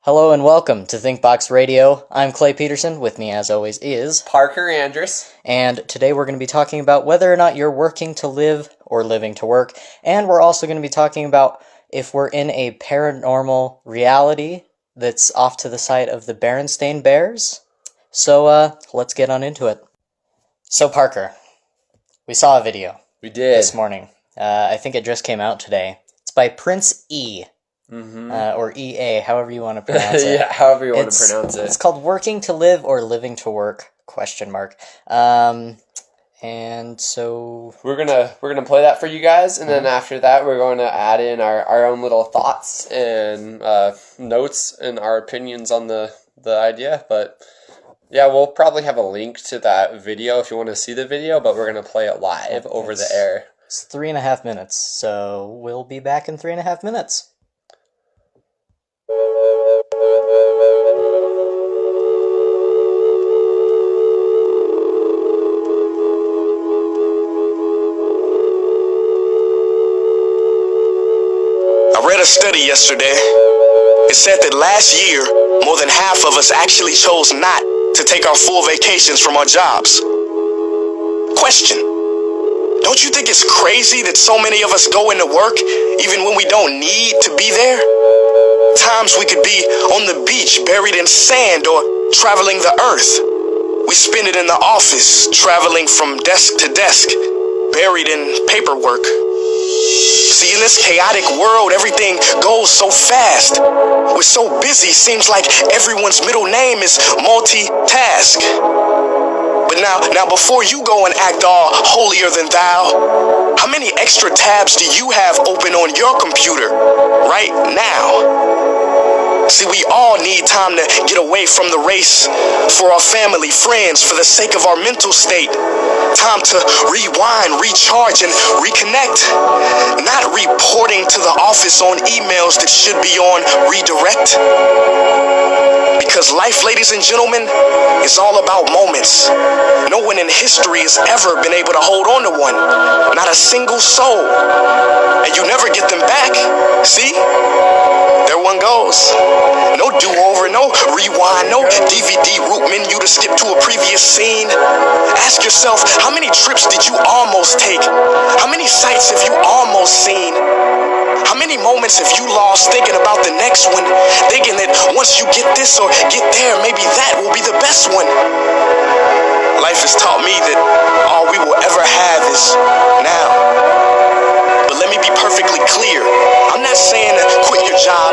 Hello and welcome to ThinkBox Radio. I'm Clay Peterson. With me, as always, is Parker Andrus. And today we're going to be talking about whether or not you're working to live or living to work. And we're also going to be talking about if we're in a paranormal reality that's off to the side of the Berenstain Bears. So, let's get on into it. So, Parker, we saw a video. We did. This morning. I think it just came out today. It's by Prince E. Or EA, however you want to pronounce it. Yeah, however you want to pronounce it. It's called Working to Live or Living to Work, ? And so we're gonna play that for you guys, and then after that we're going to add in our own little thoughts and notes and our opinions on the idea. But yeah, we'll probably have a link to that video if you want to see the video, but we're gonna play it live over the air. It's 3.5 minutes, so we'll be back in 3.5 minutes. I read a study yesterday. It said that last year, more than half of us actually chose not to take our full vacations from our jobs. Question: don't you think it's crazy that so many of us go into work even when we don't need to be there? Times we could be on the beach buried in sand or traveling the earth. We spend it in the office, traveling from desk to desk, buried in paperwork. See, in this chaotic world, everything goes so fast. We're so busy, seems like everyone's middle name is multitask. But now before you go and act all holier than thou, how many extra tabs do you have open on your computer right now? See, we all need time to get away from the race for our family, friends, for the sake of our mental state. Time to rewind, recharge, and reconnect. Not reporting to the office on emails that should be on redirect. Because life, ladies and gentlemen, is all about moments. No one in history has ever been able to hold on to one. Not a single soul. And you never get them back. See? There one goes. No do-over, no rewind, no DVD root menu to skip to a previous scene. Ask yourself, how many trips did you almost take? How many sights have you almost seen? How many moments have you lost thinking about the next one? Thinking that once you get this or get there, maybe that will be the best one. Life has taught me that all we will ever have is now. But let me be perfectly clear. I'm not saying to quit your job,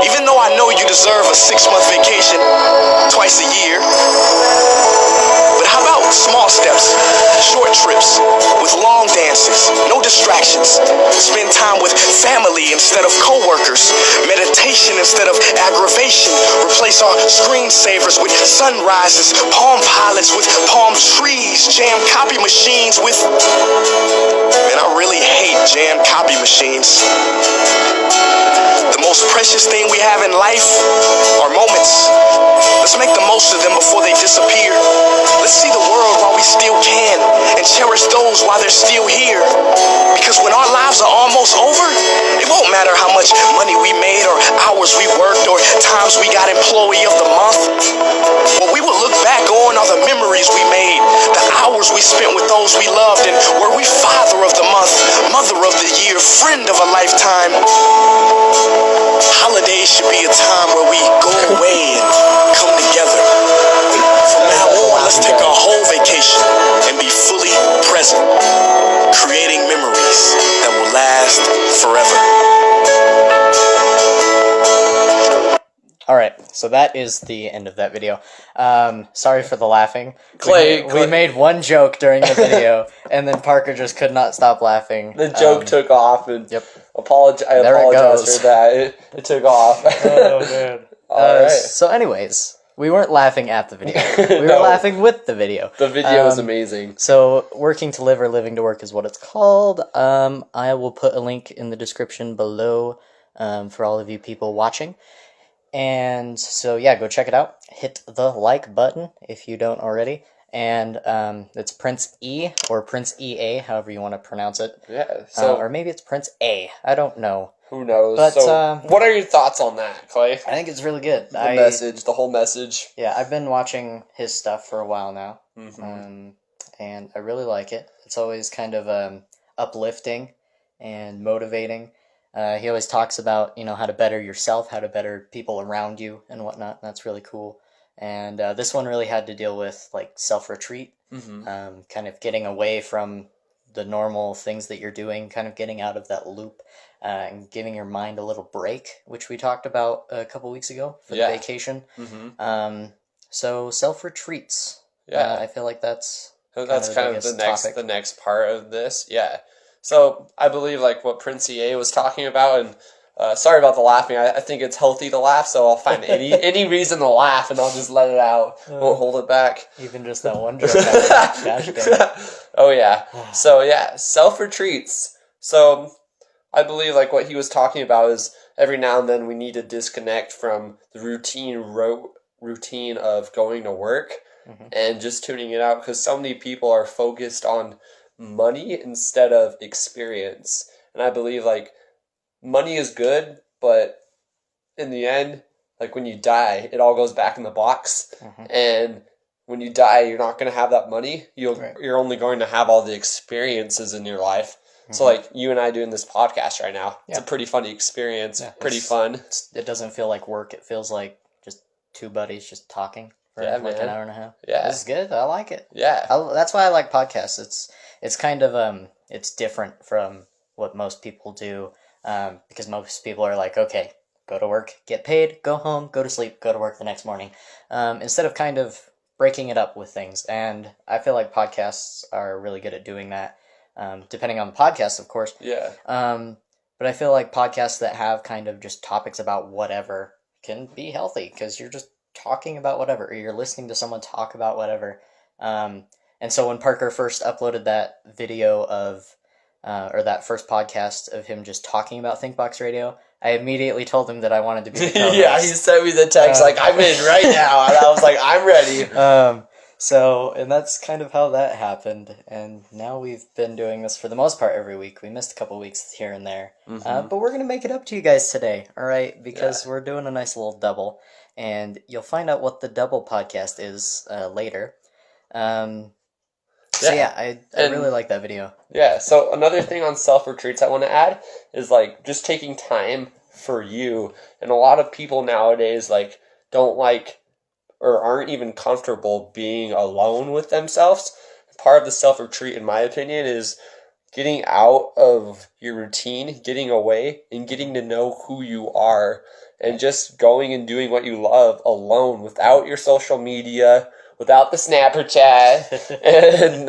even though I know you deserve a 6-month vacation twice a year. But how about small steps, short trips, with long dances, no distractions, spend time with family instead of coworkers, meditation instead of aggravation, replace our screensavers with sunrises, palm pilots with palm trees, jam copy machines with... Man, I really hate jam copy machines. The most precious thing we have in life are moments. Let's make the most of them before they disappear. Let's see the world while we still can and cherish those while they're still here. Because when our lives are almost over, it won't matter how much money we made or hours we worked or times we got employee of the month. What we will look back on are the memories we made, the hours we spent with those we loved, and were we father of the month, mother of the year, friend of a lifetime. Holidays should be a time where we go away and come together. From now on, let's take our whole vacation and be fully present, creating memories that will last forever. Alright, so that is the end of that video. Sorry for the laughing. Clay. We made one joke during the video, and then Parker just could not stop laughing. The joke took off, and yep. I apologize for that. It took off. Oh, man. Alright. So anyways, we weren't laughing at the video. We were laughing with the video. The video is amazing. So, Working to Live or Living to Work is what it's called. I will put a link in the description below for all of you people watching. And so, yeah, go check it out. Hit the like button if you don't already. And it's Prince E, or Prince EA, however you want to pronounce it. Yeah. So or maybe it's Prince A. I don't know. Who knows? But, so, what are your thoughts on that, Clay? I think it's really good. The whole message. Yeah, I've been watching his stuff for a while now, Mm-hmm. and I really like it. It's always kind of uplifting and motivating. He always talks about, how to better yourself, how to better people around you and whatnot. That's really cool. And this one really had to deal with like self-retreat, kind of getting away from the normal things that you're doing, kind of getting out of that loop, and giving your mind a little break, which we talked about a couple weeks ago for the vacation. So self-retreats. Yeah, I feel like that's kind of the next part of this. Yeah. So I believe like what Prince EA was talking about, and sorry about the laughing. I think it's healthy to laugh, so I'll find any reason to laugh, and I'll just let it out. Won't hold it back. Even just that one joke. Gosh dang. Oh yeah. So yeah, self-retreats. So I believe like what he was talking about is every now and then we need to disconnect from the routine of going to work and just tuning it out, because so many people are focused on money instead of experience. And I believe like money is good, but in the end, like when you die, it all goes back in the box. And when you die, you're not going to have that money. You're only going to have all the experiences in your life. So like you and I doing this podcast right now, it's a pretty funny experience, pretty fun. It doesn't feel like work. It feels like just two buddies just talking for like an hour and a half. Yeah. This is good. I like it. Yeah. That's why I like podcasts. It's kind of, it's different from what most people do, because most people are like, okay, go to work, get paid, go home, go to sleep, go to work the next morning, instead of kind of breaking it up with things. And I feel like podcasts are really good at doing that. Depending on the podcast, of course. Yeah. But I feel like podcasts that have kind of just topics about whatever can be healthy, because you're just talking about whatever, or you're listening to someone talk about whatever. And so when Parker first uploaded that video of, or that first podcast of him just talking about ThinkBox Radio, I immediately told him that I wanted to be the co-host. Yeah, he sent me the text like, I'm in right now. And I was like, I'm ready. So, and that's kind of how that happened, and now we've been doing this for the most part every week. We missed a couple weeks here and there, but we're going to make it up to you guys today, alright? Because we're doing a nice little double, and you'll find out what the double podcast is later. I really like that video. Yeah, so another thing on self-retreats I want to add is like just taking time for you, and a lot of people nowadays like don't like or aren't even comfortable being alone with themselves. Part of the self-retreat, in my opinion, is getting out of your routine, getting away, and getting to know who you are, and just going and doing what you love alone, without your social media, without the Snapchat, and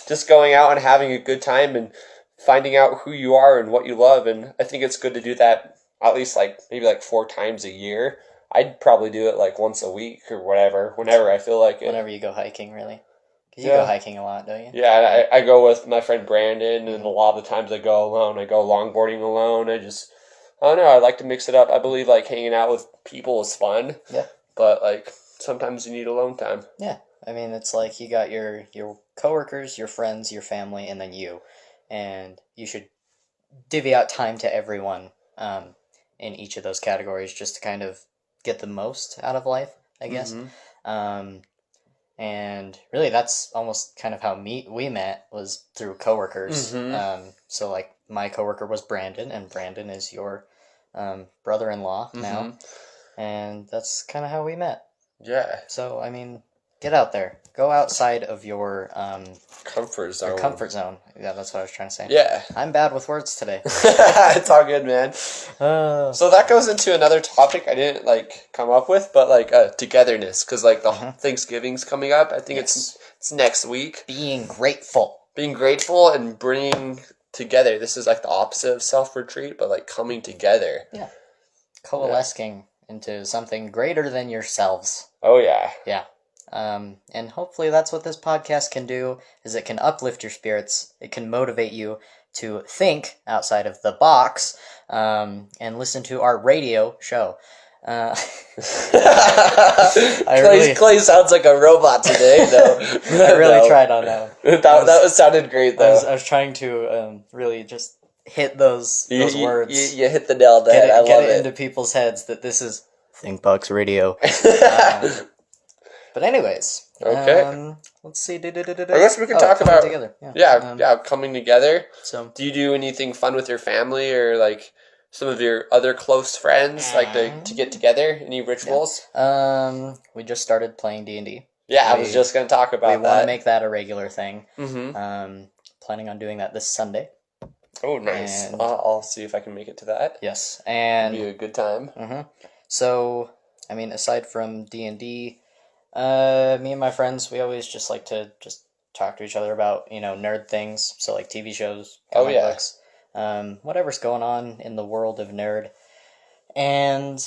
just going out and having a good time and finding out who you are and what you love. And I think it's good to do that at least like maybe like 4 times a year. I'd probably do it like once a week or whatever, whenever I feel like it. Whenever you go hiking, really. Because you go hiking a lot, don't you? Yeah, I go with my friend Brandon, and a lot of the times I go alone. I go longboarding alone. I don't know, I like to mix it up. I believe like hanging out with people is fun. Yeah. But like sometimes you need alone time. Yeah. I mean, it's like you got your coworkers, your friends, your family, and then you. And you should divvy out time to everyone in each of those categories just to kind of get the most out of life, I guess. And really that's almost kind of how we met, was through coworkers. So like my coworker was Brandon, and Brandon is your brother-in-law now, and that's kind of how we met. Yeah. So I mean, get out there, go outside of your comfort zone. Your comfort zone. Yeah, that's what I was trying to say. Yeah. I'm bad with words today. It's all good, man. So that goes into another topic I didn't like come up with, but like togetherness, because like the Thanksgiving's coming up. I think it's next week. Being grateful and bringing together. This is like the opposite of self-retreat, but like coming together. Yeah. Coalescing into something greater than yourselves. Oh yeah. Yeah. And hopefully that's what this podcast can do, is it can uplift your spirits, it can motivate you to think outside of the box, and listen to our radio show. Clay sounds like a robot today, though. I really tried on that one. That sounded great, though. I was trying to really just hit those words. You hit the nail on the head. I love Get it. it into people's heads that this is ThinkBox Radio. But anyways, okay. Let's see. I guess we can talk coming about together. coming together. So, do you do anything fun with your family or like some of your other close friends, like to get together? Any rituals? Yeah. We just started playing D&D. Yeah, I was just going to talk about that. We want to make that a regular thing. Mm-hmm. Planning on doing that this Sunday. Oh, nice. And I'll see if I can make it to that. Yes, and it'll be a good time. Mm-hmm. So, I mean, aside from D&D, me and my friends, we always just like to just talk to each other about, nerd things. So, like TV shows, comic books, whatever's going on in the world of nerd. And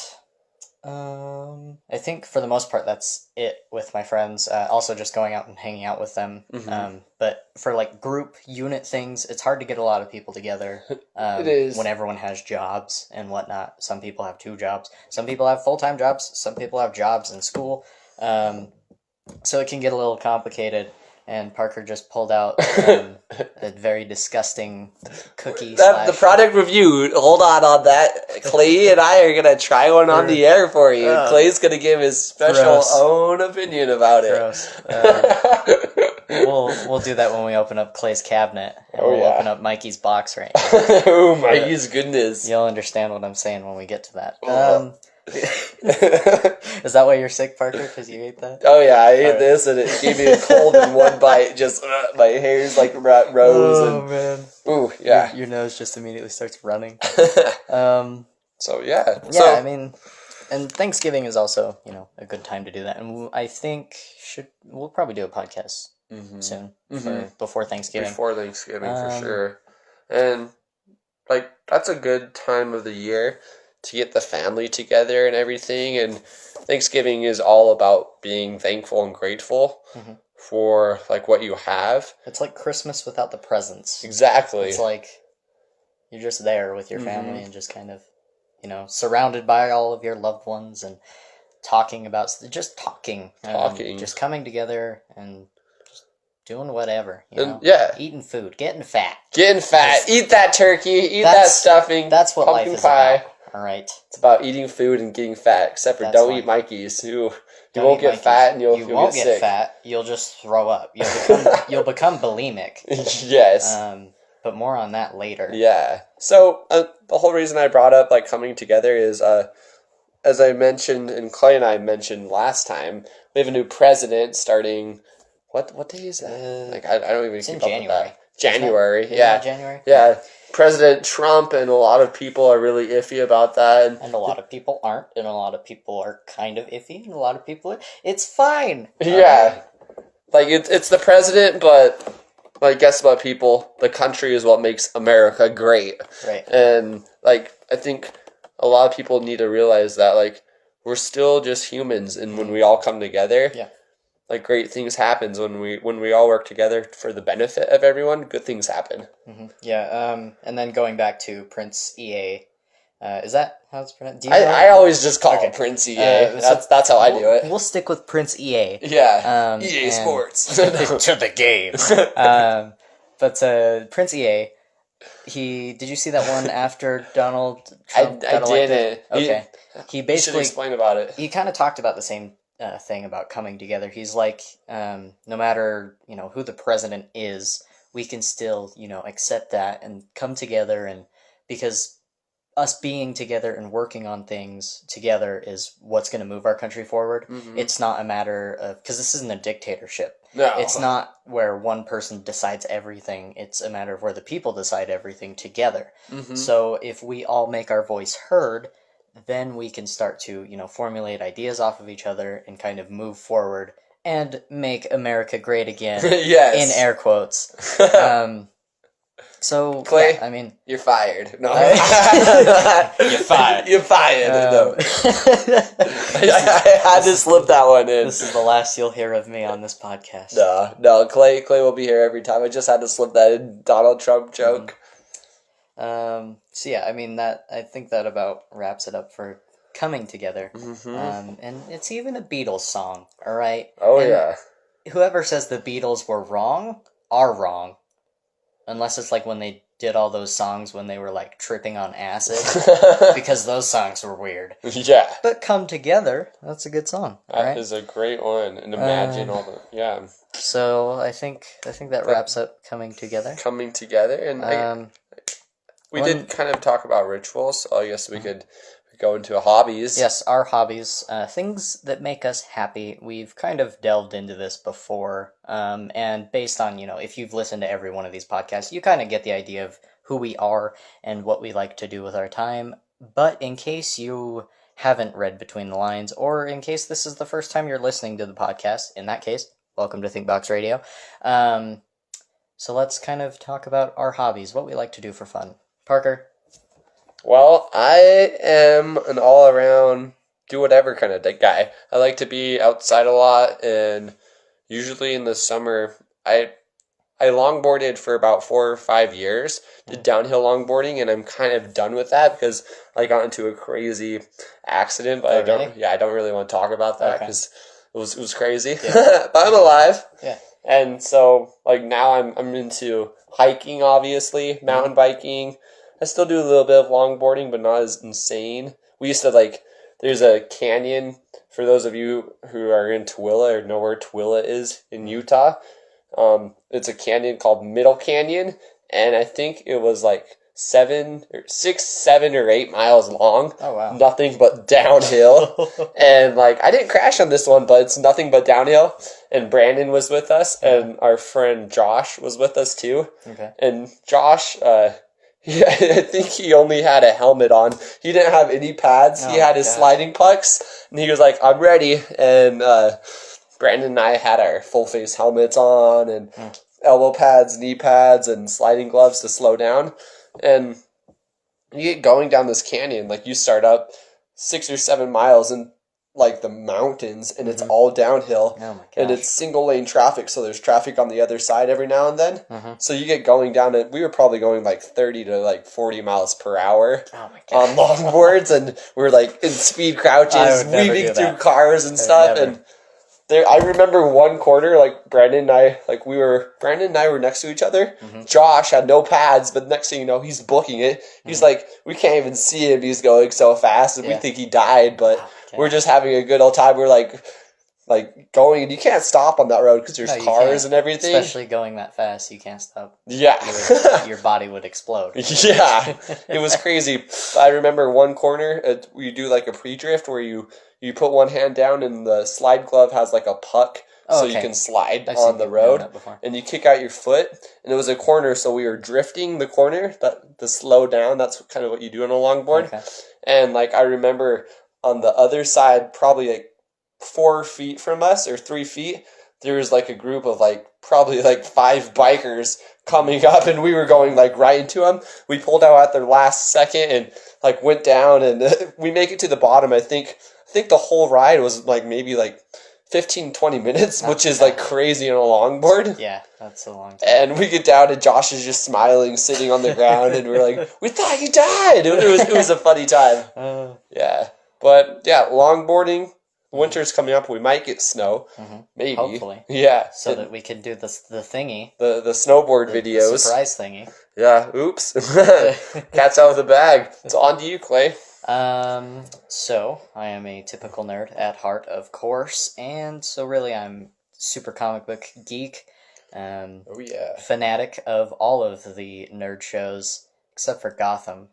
I think for the most part that's it with my friends. Also just going out and hanging out with them. Mm-hmm. But for like group unit things, it's hard to get a lot of people together. It is. When everyone has jobs and whatnot. Some people have 2 jobs. Some people have full-time jobs. Some people have jobs in school. So it can get a little complicated. And Parker just pulled out a very disgusting cookie. The product review. Hold on that. Clay and I are gonna try one on the air for you. Clay's gonna give his special own opinion about it. We'll do that when we open up Clay's cabinet. And we'll open up Mikey's box right now. Oh, Mikey's goodness! You'll understand what I'm saying when we get to that. Is that why you're sick, Parker? Because you ate that? Oh yeah, I ate this and it gave me a cold in one bite. Just my hair's like rose. Oh man! Ooh, yeah. Your nose just immediately starts running. So yeah. Yeah, I mean, and Thanksgiving is also a good time to do that, and I think we'll probably do a podcast soon before Thanksgiving. Before Thanksgiving for sure, and like that's a good time of the year to get the family together and everything. And Thanksgiving is all about being thankful and grateful for like what you have. It's like Christmas without the presents. Exactly. It's like you're just there with your family and just kind of, surrounded by all of your loved ones and talking about just talking, just coming together and just doing whatever, eating food, getting fat, eat that turkey, eat that stuffing. That's what life is about. All right. It's about eating food and getting fat, except for don't eat Mikey's. You won't get fat and you'll won't get get sick. Fat. You'll just throw up. You'll become bulimic. Yes. But more on that later. Yeah. So the whole reason I brought up like coming together is, as I mentioned and Clay and I mentioned last time, we have a new president starting. What day is that? I don't even keep up with that. January. Yeah. January. Yeah. President Trump, and a lot of people are really iffy about that. And a lot of people aren't, and a lot of people are kind of iffy, and a lot of people, it's fine. Yeah. Like, it's the president, but, like, guess what, people? The country is what makes America great. Right. And, like, I think a lot of people need to realize that, like, we're still just humans, and when we all come together... Yeah. Like great things happens when we all work together for the benefit of everyone. Good things happen. Mm-hmm. Yeah. And then going back to Prince EA, is that how it's pronounced? I always just call it Prince EA. That's how I do it. We'll stick with Prince EA. Yeah. EA Sports to the game. But Prince EA, did you see that one after Donald Trump got elected? Didn't. Okay. He basically explain about it. He kind of talked about the same thing about coming together. He's like, no matter who the president is, we can still accept that and come together, and because us being together and working on things together is what's going to move our country forward. Mm-hmm. It's not a matter of, because this isn't a dictatorship. No, it's not where one person decides everything. It's a matter of where the people decide everything together. Mm-hmm. So if we all make our voice heard, then we can start to, formulate ideas off of each other and kind of move forward and make America great again. Yes. In air quotes. So, Clay, yeah, I mean... You're fired. No. You're fired. You're fired. No. I had to slip that one in. This is the last you'll hear of me on this podcast. No. Clay will be here every time. I just had to slip that in. Donald Trump joke. Mm-hmm. So yeah, I mean I think that about wraps it up for coming together. Mm-hmm. And it's even a Beatles song, all right? Oh, and yeah. Whoever says the Beatles were wrong are wrong. Unless it's like when they did all those songs when they were like tripping on acid because those songs were weird. Yeah. But Come Together, that's a good song. That is a great one. And imagine all the So I think that wraps up Coming Together. Coming Together, and we did kind of talk about rituals, so I guess we could go into hobbies. Yes, our hobbies, things that make us happy. We've kind of delved into this before, and based on, if you've listened to every one of these podcasts, you kind of get the idea of who we are and what we like to do with our time. But in case you haven't read between the lines, or in case this is the first time you're listening to the podcast, in that case, welcome to ThinkBox Radio. So let's kind of talk about our hobbies, what we like to do for fun. Parker? Well, I am an all-around, do-whatever kind of guy. I like to be outside a lot, and usually in the summer, I longboarded for about 4 or 5 years, did downhill longboarding, and I'm kind of done with that because I got into a crazy accident, but I don't really want to talk about that because it was crazy. Yeah. But I'm alive. Yeah. And so, now I'm into hiking, obviously, mountain biking. I still do a little bit of longboarding, but not as insane. We used to, there's a canyon, for those of you who are in Tooele or know where Tooele is in Utah. It's a canyon called Middle Canyon, and I think it was 6, 7, or 8 miles long. Oh, wow. Nothing but downhill. And, I didn't crash on this one, but it's nothing but downhill. And Brandon was with us, and our friend Josh was with us, too. Okay. And Josh... yeah, I think he only had a helmet on. He didn't have any pads. He had his sliding pucks, and he was like, I'm ready. And Brandon and I had our full-face helmets on, and elbow pads, knee pads, and sliding gloves to slow down. And you get going down this canyon, you start up 6 or 7 miles in, the mountains, and it's all downhill. Oh my gosh. And it's single-lane traffic, so there's traffic on the other side every now and then. So you get going down it. We were probably going 30 to 40 miles per hour on longboards, and we're in speed crouches, weaving through cars and stuff. And I remember one corner, Brandon and I were next to each other. Josh had no pads, but next thing you know, he's booking it. He's we can't even see him. He's going so fast, and we think he died, but we're just having a good old time. We're going, and you can't stop on that road because there's cars and everything. Especially going that fast, you can't stop. Yeah. Your body would explode. Yeah. It was crazy. I remember one corner, you do a pre-drift where you put one hand down and the slide glove has a puck so you can slide on the road, and you kick out your foot. And it was a corner, so we were drifting the corner, the slow down. That's kind of what you do on a longboard. Okay. And I remember on the other side, probably 4 feet from us or 3 feet, there was a group of probably 5 bikers coming up, and we were going right into them. We pulled out at the last second and went down, and we make it to the bottom. I think the whole ride was maybe 15-20 minutes, which is crazy on a longboard. Yeah, that's a long time. And we get down, and Josh is just smiling, sitting on the ground, and we're we thought you died. It was a funny time. Yeah. But yeah, longboarding. Winter's coming up. We might get snow. Maybe. Hopefully. Yeah. So that we can do the thingy. The snowboard videos. The surprise thingy. Yeah. Oops. Cat's out of the bag. It's on to you, Clay. So I am a typical nerd at heart, of course, and so really I'm super comic book geek. Fanatic of all of the nerd shows except for Gotham.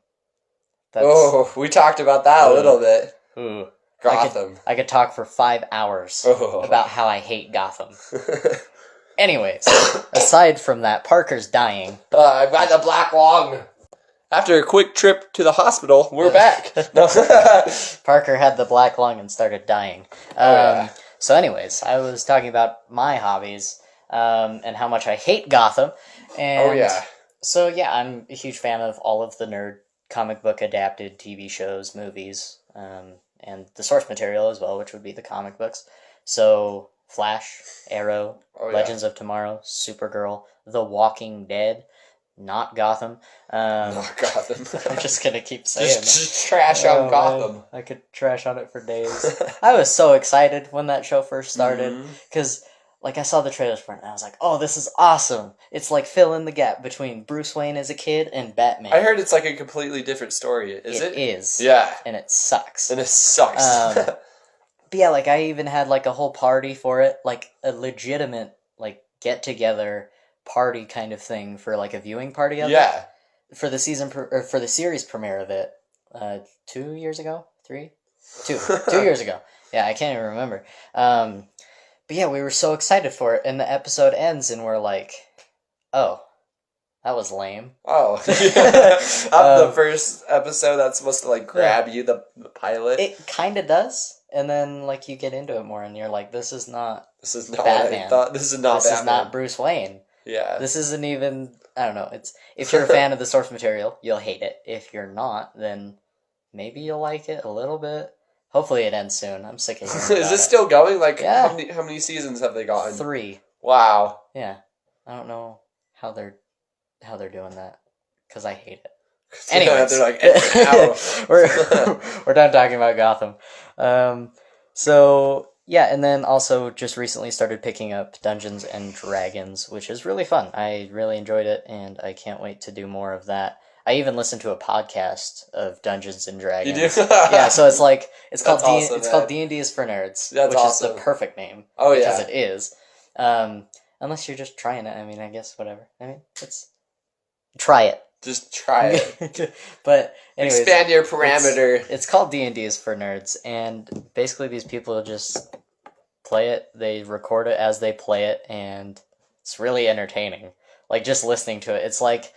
We talked about that a little bit. Ooh. Gotham. I could talk for 5 hours about how I hate Gotham. Anyways, aside from that, Parker's dying. I've got the black lung. After a quick trip to the hospital, we're back. No. Parker had the black lung and started dying. So anyways, I was talking about my hobbies and how much I hate Gotham. And so yeah, I'm a huge fan of all of the nerd comic book adapted TV shows, movies, and the source material as well, which would be the comic books. So Flash, Arrow, Legends of Tomorrow, Supergirl, The Walking Dead, not Gotham. Not Gotham. I'm just going to keep saying just trash on Gotham. Man. I could trash on it for days. I was so excited when that show first started, because like, I saw the trailers for it, and I was like, oh, this is awesome. It's like fill in the gap between Bruce Wayne as a kid and Batman. I heard it's like a completely different story. Is it? It is. Yeah. And it sucks. And it sucks. But yeah, like, I even had, like, a whole party for it, like, a legitimate, like, get-together party kind of thing for, like, a viewing party of it. For the for the series premiere of it, 2 years ago? 3? 2. 2 years ago. Yeah, I can't even remember. But yeah, we were so excited for it, and the episode ends, and we're like, oh, that was lame. Oh. The first episode that's supposed to, like, grab you, the pilot. It kind of does, and then, like, you get into it more, and you're like, this is not Batman. what I thought. This is not This Batman. is not Bruce Wayne. Yeah. This isn't even, I don't know, it's if you're a fan of the source material, you'll hate it. If you're not, then maybe you'll like it a little bit. Hopefully it ends soon. I'm sick of hearing about Is this it. still going? Like, Yeah. how many seasons have they gotten? 3. Wow. Yeah. I don't know how they're doing that, because I hate it. Anyways. They're like, ow. we're done talking about Gotham. So yeah, and then also just recently started picking up Dungeons and Dragons, which is really fun. I really enjoyed it, and I can't wait to do more of that. I even listened to a podcast of Dungeons and Dragons. You do? Yeah, so it's like it's called awesome, it's called D&D is for Nerds, That's which awesome. is the perfect name. Oh, because yeah. it is. Unless you're just trying it, I mean, I guess whatever. I mean, it's try it. Just try it. But anyways, Expand your parameter. It's called D&D is for Nerds, and basically these people just play it. They record it as they play it, and it's really entertaining. Like, just listening to it, it's like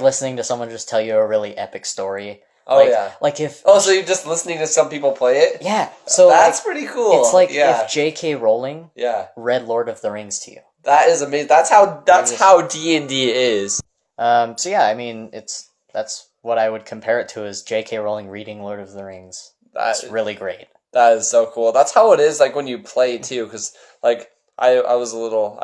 listening to someone just tell you a really epic story. Oh, like, yeah. Like if Oh, so you're just listening to some people play it? yeah. So that's like, pretty cool. it's like yeah. if J.K. Rowling Yeah. read Lord of the Rings to you. That is amazing. That's how D&D is. So yeah, I mean, that's what I would compare it to, is J.K. Rowling reading Lord of the Rings. That's really great. That is so cool. That's how it is, like, when you play, too, because, like, I was a little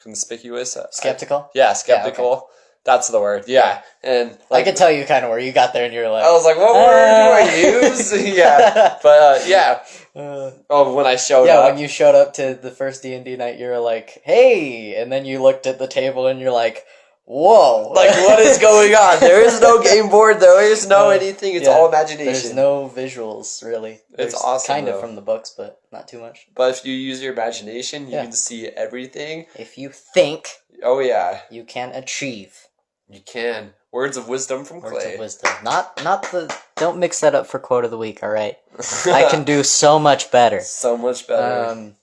conspicuous. Skeptical? Skeptical. Yeah, okay. That's the word. Yeah. And, I like, could tell you kind of where you got there, and you're like, I was like, what word do I use? Yeah. But, yeah. When I showed up. Yeah, when you showed up to the first D&D night, you were like, hey! And then you looked at the table, and you're like, whoa! Like, what is going on? There is no game board, there is no anything, it's all imagination. There's no visuals, really. It's awesome, kind though. of from the books, but not too much. But if you use your imagination, you can see everything. If you think, oh yeah, you can achieve. You can. Words of wisdom from Clay. Words of wisdom. Not the... Don't mix that up for quote of the week, alright? I can do so much better. So much better.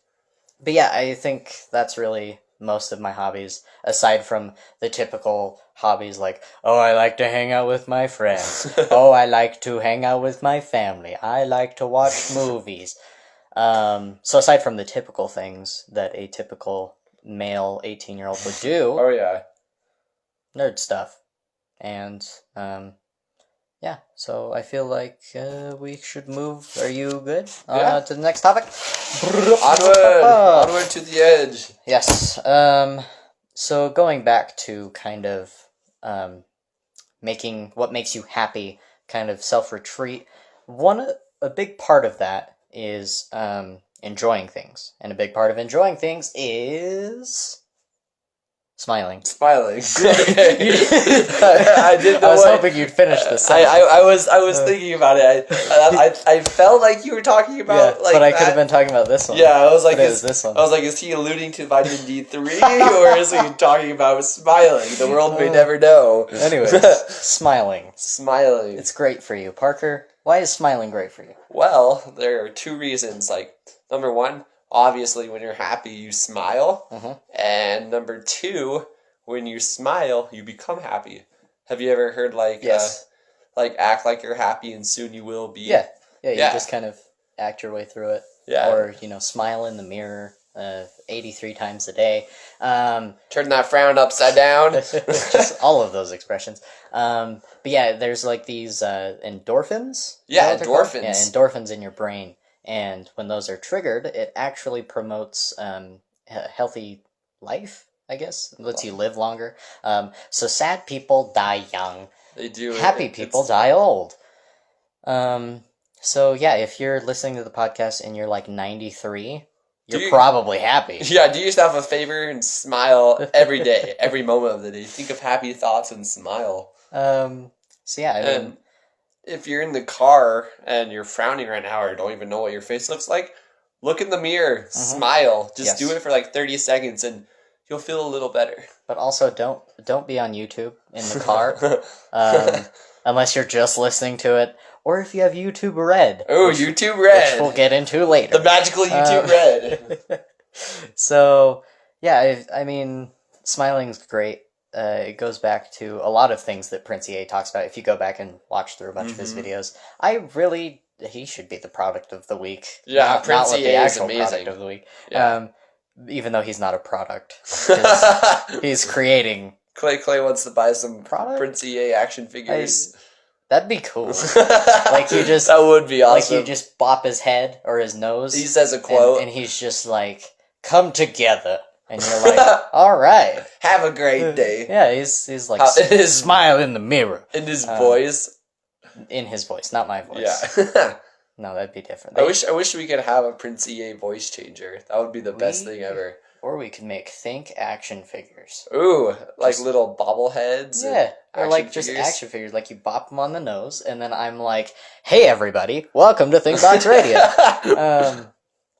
But yeah, I think that's really most of my hobbies, aside from the typical hobbies like, oh, I like to hang out with my friends. Oh, I like to hang out with my family. I like to watch movies. So aside from the typical things that a typical male 18-year-old would do, oh yeah, nerd stuff. And yeah, so I feel like we should move. Are you good? To the next topic. Onward to the edge. Yes. So going back to kind of making what makes you happy, kind of self-retreat. A big part of that is enjoying things, and a big part of enjoying things is smiling. Okay. I didn't know. I was hoping you'd finish this. I was thinking about it. I felt like you were talking about like. But I could have been talking about this one. Yeah, I was like, it was this one. I was like, is he alluding to vitamin D3 or is he talking about smiling? The world may never know. Anyways, smiling. Smiling. It's great for you, Parker. Why is smiling great for you? Well, there are 2 reasons. Like, number 1. Obviously, when you're happy, you smile. Mm-hmm. And number 2, when you smile, you become happy. Have you ever heard, like, yes. Like, act like you're happy and soon you will be? Yeah. You just kind of act your way through it. Yeah. Or, smile in the mirror 83 times a day. Turn that frown upside down. Just all of those expressions. But yeah, there's like these endorphins. Yeah, endorphins. Yeah, endorphins in your brain. And when those are triggered, it actually promotes a healthy life, I guess. It lets you live longer. So sad people die young. They do. Happy people die old. So yeah, if you're listening to the podcast and you're like 93, you're probably happy. Yeah, do yourself a favor and smile every day, every moment of the day. Think of happy thoughts and smile. So yeah, I mean, if you're in the car and you're frowning right now or don't even know what your face looks like, look in the mirror, smile. Just do it for like 30 seconds and you'll feel a little better. But also don't be on YouTube in the car unless you're just listening to it. Or if you have YouTube Red. Oh, YouTube Red. Which we'll get into later. The magical YouTube Red. So, yeah, I mean, smiling's great. It goes back to a lot of things that Prince EA talks about. If you go back and watch through a bunch of his videos, he should be the product of the week. Yeah, Prince EA is amazing. Product of the week. Yeah. Even though he's not a product. He's creating... Clay wants to buy some Prince EA action figures. That'd be cool. Like you just that would be awesome. Like you just bop his head or his nose. He says a quote, and he's just like, "Come together," and you're like, "All right, have a great day." Yeah, he's like, smile in the mirror in his voice. In his voice, not my voice. Yeah. No, that'd be different. I wish we could have a Prince EA voice changer. That would be the best thing ever. Or we could make Think action figures. Ooh, like little bobbleheads. Yeah, or like just action figures. Like you bop them on the nose, and then I'm like, "Hey, everybody, welcome to ThinkBox Radio."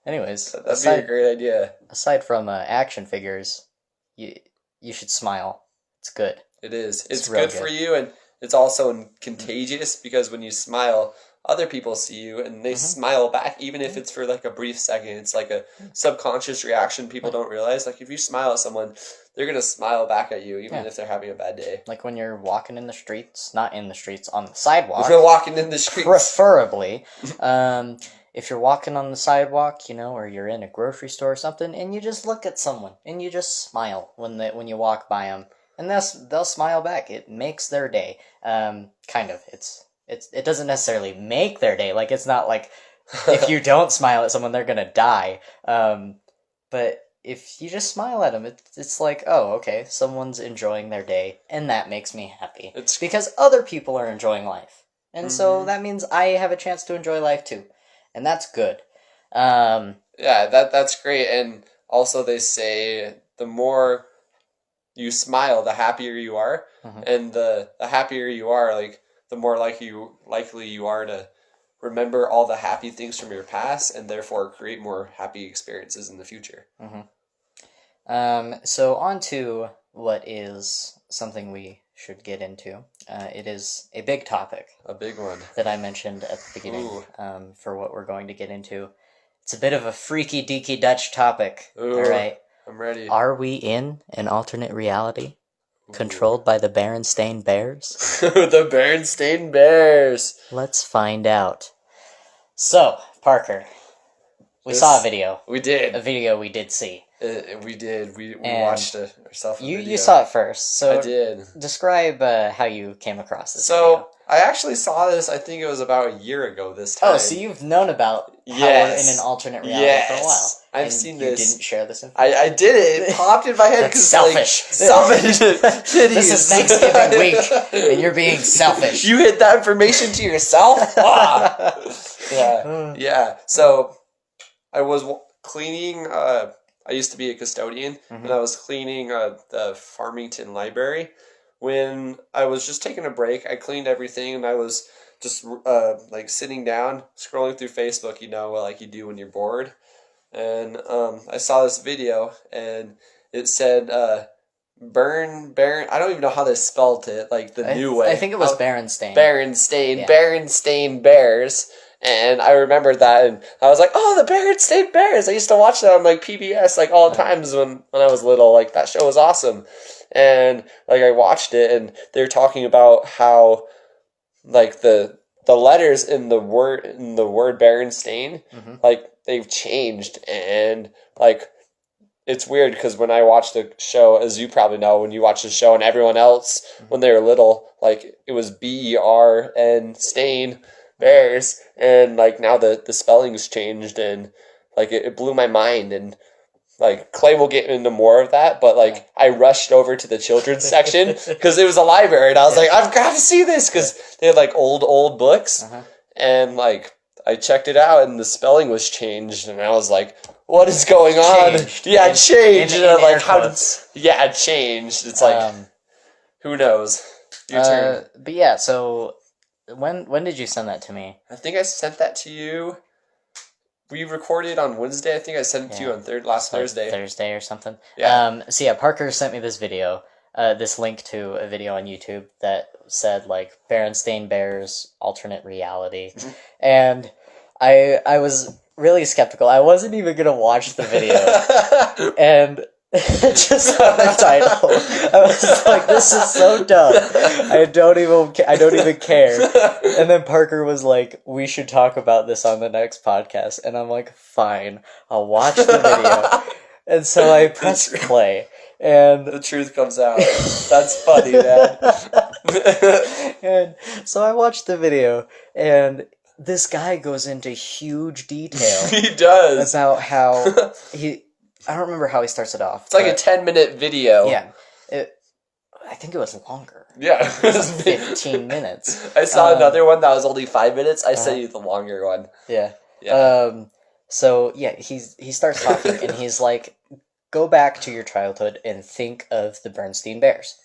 Anyways, that'd be a great idea. Aside from action figures, you should smile. It's good. It is. It's good for you, and it's also contagious because when you smile, other people see you and they smile back, even if it's for like a brief second. It's like a subconscious reaction people don't realize. Like if you smile at someone, they're going to smile back at you, even if they're having a bad day. Like when you're walking in the streets, not in the streets, on the sidewalk. If you're walking in the streets. Preferably. If you're walking on the sidewalk, or you're in a grocery store or something, and you just look at someone and you just smile when you walk by them. And they'll smile back. It makes their day. Kind of. It doesn't necessarily make their day. Like, it's not like if you don't smile at someone, they're gonna die. But if you just smile at them, it's like, oh, okay, someone's enjoying their day, and that makes me happy. It's because other people are enjoying life. And so that means I have a chance to enjoy life too. And that's good. Yeah, that's great. And also they say the more you smile, the happier you are. And the happier you are, like, the more likely you are to remember all the happy things from your past and therefore create more happy experiences in the future. So on to what is something we should get into. It is a big topic. A big one. That I mentioned at the beginning for what we're going to get into. It's a bit of a freaky deaky Dutch topic. Ooh, all right. I'm ready. Are we in an alternate reality? Controlled by the Berenstain Bears? The Berenstain Bears! Let's find out. So, Parker, we saw a video. We did. A video we did see. We did. We watched it ourselves. You saw it first. So I did. Describe how you came across this video. I actually saw this, I think it was about a year ago this time. Oh, so you've known about how we're in an alternate reality for a while. I've seen this. You didn't share this information? I did it. It popped in my head because selfish. Selfish. This is Thanksgiving week, and you're being selfish. You hid that information to yourself? Yeah. So, I was cleaning... I used to be a custodian, and I was cleaning the Farmington Library. When I was just taking a break, I cleaned everything, and I was just sitting down, scrolling through Facebook, like you do when you're bored. And I saw this video, and it said Baron. I don't even know how they spelled it, like the new way. I think it was Berenstain. Berenstain Bears. And I remembered that, and I was like, oh, the Berenstain Bears. I used to watch that on, PBS, all the times when I was little. That show was awesome. And, I watched it, and they were talking about how, the letters in the word Berenstain, they've changed. And, it's weird, because when I watched the show, as you probably know, when you watch the show, and everyone else, when they were little, it was B-E-R-N Stain Bears, and now the spelling's changed, and it blew my mind. And Clay will get into more of that, but I rushed over to the children's section because it was a library, and I was like, I've got to see this, because they had old books, and I checked it out and the spelling was changed, and I was like, "What is going on?" Changed. Yeah, it changed. In And I'm like, air how did? quotes. Yeah, it changed. It's like, who knows? Your turn. But yeah, so when did you send that to me? I think I sent that to you. We recorded on Wednesday. I think I sent it to you on last Thursday. Thursday or something. Yeah. So yeah, Parker sent me this video, this link to a video on YouTube that said like Berenstain Bears alternate reality, and I was really skeptical. I wasn't even gonna watch the video, and just on the title, I was like, "This is so dumb. I don't even care." And then Parker was like, "We should talk about this on the next podcast," and I'm like, "Fine, I'll watch the video." And so I pressed play, and the truth comes out. That's funny, man. And so I watched the video, and this guy goes into huge detail. He does. About how I don't remember how he starts it off. It's like a 10-minute video. Yeah. I think it was longer. Yeah. It was 15 minutes. I saw another one that was only 5 minutes. I sent you the longer one. Yeah. Yeah. So, yeah, he starts talking, and he's like, go back to your childhood and think of the Berenstain Bears.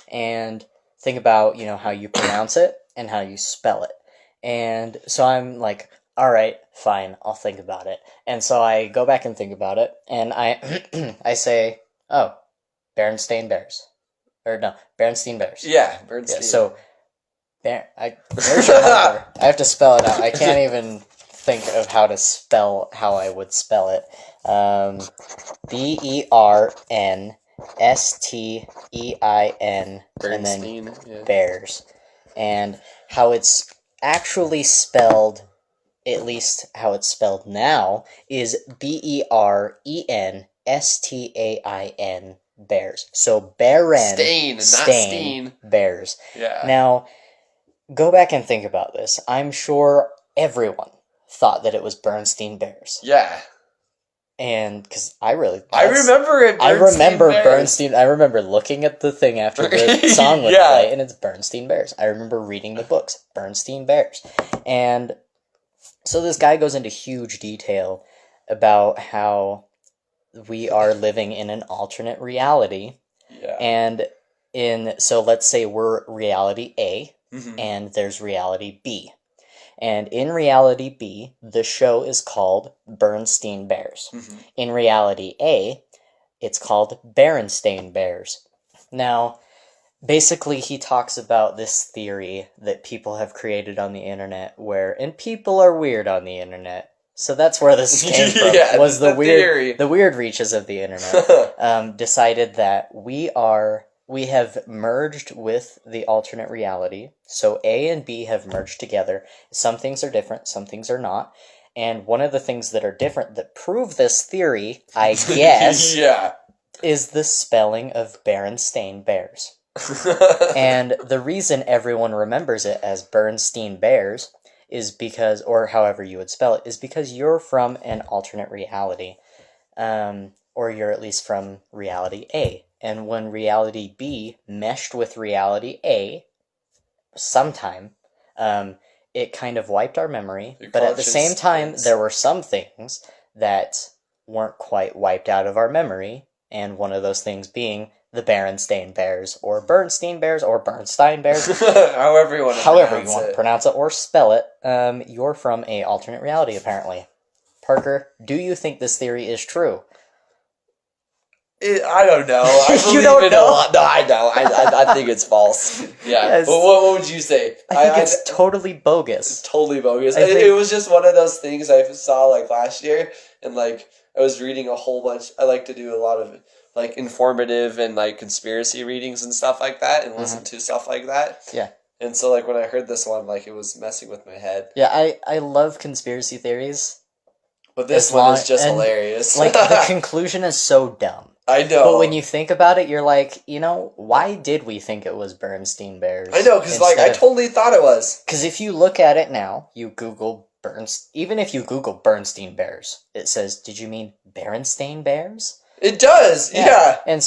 And think about, how you pronounce it and how you spell it. And so I'm like, all right, fine, I'll think about it. And so I go back and think about it, and I I say, oh, Berenstain Bears. Or no, Berenstain Bears. Yeah, Berenstain. Yeah, so, where's your marker? I have to spell it out. I can't even think of how I would spell it. Bernstein, and then Bears. And how it's actually spelled, at least how it's spelled now, is Berenstein, Bears. So Stain, Bears. Yeah. Now, go back and think about this. I'm sure everyone thought that it was Berenstain Bears. Yeah. And because I remember it. I remember Berenstain. I remember looking at the thing after the song would play, and it's Berenstain Bears. I remember reading the books, Berenstain Bears, and so this guy goes into huge detail about how we are living in an alternate reality. Yeah. And so let's say we're reality A, and there's reality B. And in reality B, the show is called Berenstain Bears. In reality A, it's called Berenstain Bears. Now, basically he talks about this theory that people have created on the internet and people are weird on the internet. So that's where this came from. Yeah, was the theory. The weird reaches of the internet decided that we have merged with the alternate reality. So A and B have merged together. Some things are different, some things are not. And one of the things that are different that prove this theory, I guess, is the spelling of Berenstain Bears. And the reason everyone remembers it as Berenstain Bears is because, or however you would spell it, is because you're from an alternate reality. Or you're at least from reality A. And when reality B meshed with reality A, sometime, it kind of wiped our memory. But at the same time, there were some things that weren't quite wiped out of our memory. And one of those things being the Berenstain Bears, or Bernstein Bears, or Bernstein Bears. However you want to pronounce it or spell it. You're from a alternate reality, apparently. Parker, do you think this theory is true? I don't know. You don't know? No, I know. I think it's false. Yeah. Yes. But what would you say? I think it's totally bogus. Totally bogus. It was just one of those things I saw last year, and I was reading a whole bunch. I like to do a lot of informative and conspiracy readings and stuff like that, and listen to stuff like that. Yeah. And so when I heard this one, it was messing with my head. Yeah, I love conspiracy theories. But this one is just hilarious. The conclusion is so dumb. I know. But when you think about it, you're like, why did we think it was Berenstain Bears? I know, because I totally thought it was. Because if you look at it now, you Google even if you Google Berenstain Bears, it says, did you mean Berenstain Bears? It does, yeah. And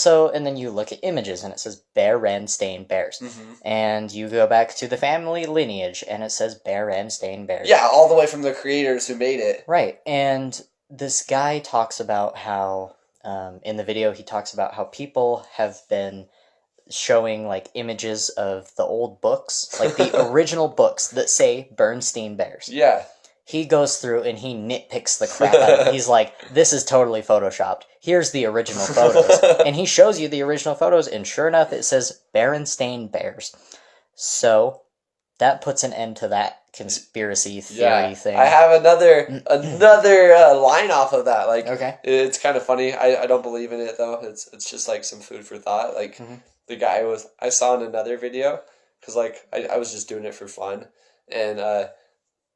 then you look at images, and it says Berenstain Bears. And you go back to the family lineage, and it says Berenstain Bears. Yeah, all the way from the creators who made it. Right, and this guy talks about how, in the video, he talks about how people have been showing, like, images of the old books, like the original books that say Berenstain Bears. Yeah. He goes through and he nitpicks the crap out of it. He's like, this is totally photoshopped. Here's the original photos. And he shows you the original photos, and sure enough, it says Berenstain Bears. So, that puts an end to that conspiracy theory thing. I have another line off of that. Like, okay. It's kind of funny. I don't believe in it, though. It's just, like, some food for thought. Like, the guy I saw in another video, because, like, I was just doing it for fun, and,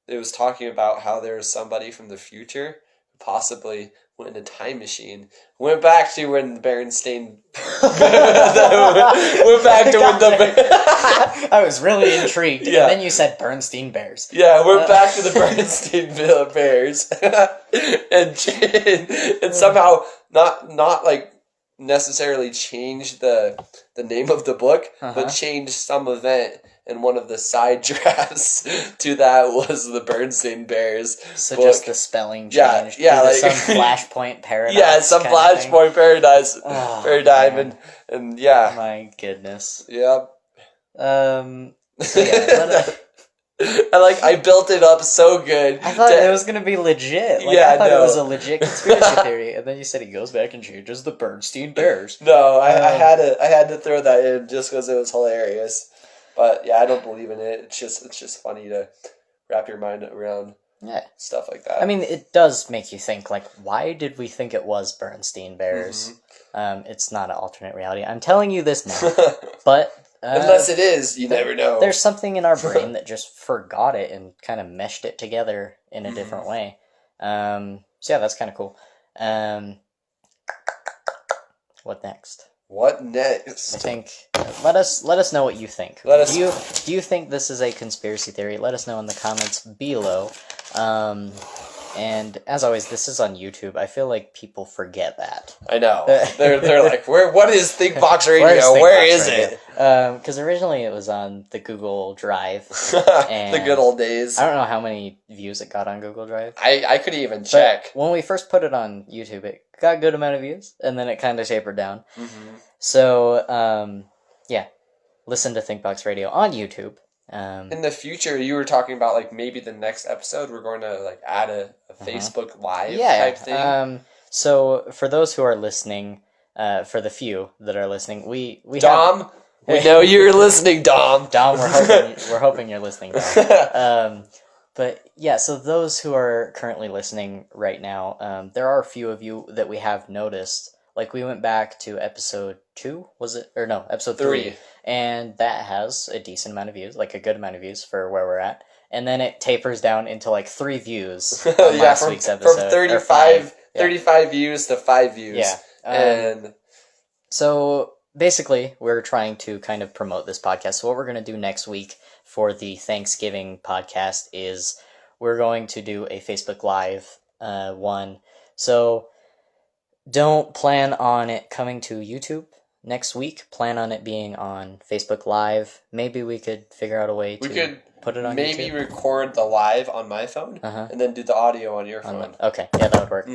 it was talking about how there was somebody from the future who possibly went in a time machine, went back to when Berenstain went back to when the I was really intrigued. Yeah. And then you said Berenstain Bears. Yeah, went back to the Berenstain Bears and somehow not like necessarily changed the name of the book, but changed some event. And one of the side drafts to that was the Berenstain Bears. So book. Just the spelling changed. Yeah, like some Flashpoint paradigm. Yeah, some Flashpoint paradigm, and yeah. My goodness. Yep. So yeah, I built it up so good. I thought it was gonna be legit. I thought it was a legit conspiracy theory, and then you said he goes back and changes the Berenstain Bears. No, I had to throw that in just because it was hilarious. But yeah, I don't believe in it. It's just funny to wrap your mind around stuff like that. I mean, it does make you think, like, why did we think it was Berenstain Bears? It's not an alternate reality. I'm telling you this now. But unless it is, you never know. There's something in our brain that just forgot it and kind of meshed it together in a different way. So yeah, that's kind of cool. What next? What next? I think let us know what you think. Do you think this is a conspiracy theory? Let us know in the comments below. And as always, this is on YouTube. I feel like people forget that. I know. They're like, what is Thinkbox Radio? Where is it? Because originally it was on the Google Drive. The good old days. I don't know how many views it got on Google Drive. I couldn't even check. But when we first put it on YouTube, it got a good amount of views, and then it kind of tapered down. So, yeah. Listen to Thinkbox Radio on YouTube. In the future, you were talking about, like, maybe the next episode we're going to, like, add a Facebook Live type thing. So for those who are listening, for the few that are listening, we Dom, we know you're listening, Dom. Dom, we're hoping you're listening, Dom. But yeah, so those who are currently listening right now, there are a few of you that we have noticed. Like, we went back to episode 2, was it? Or no, episode 3. And that has a decent amount of views, like a good amount of views for where we're at. And then it tapers down into like 3 views on last week's episode. From 35 views to 5 views. Yeah. And so basically, we're trying to kind of promote this podcast. So what we're going to do next week for the Thanksgiving podcast is we're going to do a Facebook Live one. So don't plan on it coming to YouTube next week. Plan on it being on Facebook Live. Maybe we could figure out a way to put it on maybe YouTube. Record the live on my phone and then do the audio on your phone. Okay, yeah, that would work.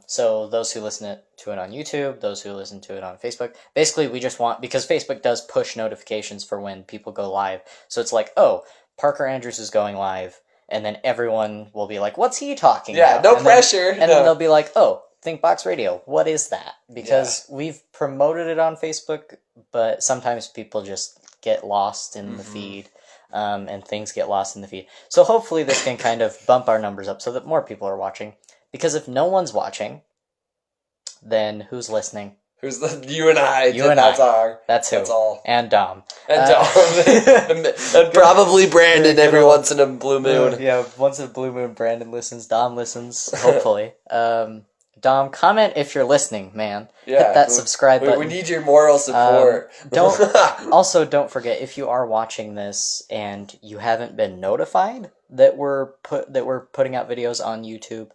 So those who listen to it on YouTube, those who listen to it on Facebook, basically we just want, because Facebook does push notifications for when people go live. So it's like, oh, Parker Andrews is going live, and then everyone will be like, what's he talking about? Yeah, no pressure. Then they'll be like, oh, Thinkbox Radio, what is that? Because we've promoted it on Facebook, but sometimes people just get lost in the feed, and things get lost in the feed. So hopefully this can kind of bump our numbers up so that more people are watching. Because if no one's watching, then who's listening? You and I. That's who. That's all. And Dom. And Dom. and probably Brandon every once in a blue moon. Yeah, once in a blue moon, Brandon listens. Dom listens, hopefully. Dom, comment if you're listening, man. Yeah, hit that subscribe button. We need your moral support. Don't forget, if you are watching this and you haven't been notified that we're putting out videos on YouTube,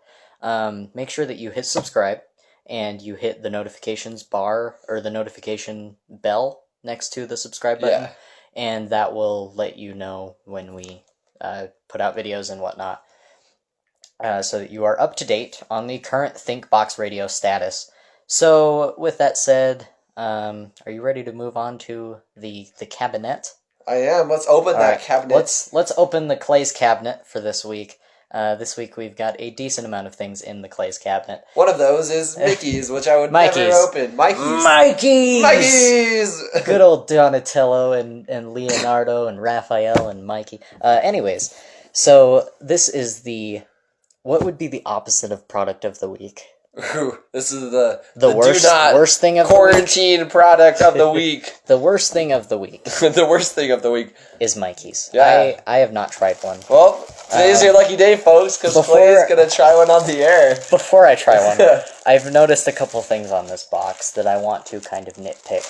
make sure that you hit subscribe and you hit the notifications bar or the notification bell next to the subscribe button, and that will let you know when we put out videos and whatnot, so that you are up to date on the current ThinkBox Radio status. So, with that said, are you ready to move on to the cabinet? I am. Let's open that cabinet. Let's open the Clay's cabinet for this week. This week we've got a decent amount of things in the Clay's cabinet. One of those is Mickey's, which I would never open. Mikey's! Good old Donatello and Leonardo and Raphael and Mikey. Anyways, so this is what would be the opposite of product of the week? Ooh, this is the worst thing of quarantine the week. Product of the week. The worst thing of the week. The worst thing of the week is Mikey's. Yeah. I have not tried one. Well, today's your lucky day, folks, because Clay's going to try one on the air. Before I try one, I've noticed a couple things on this box that I want to kind of nitpick.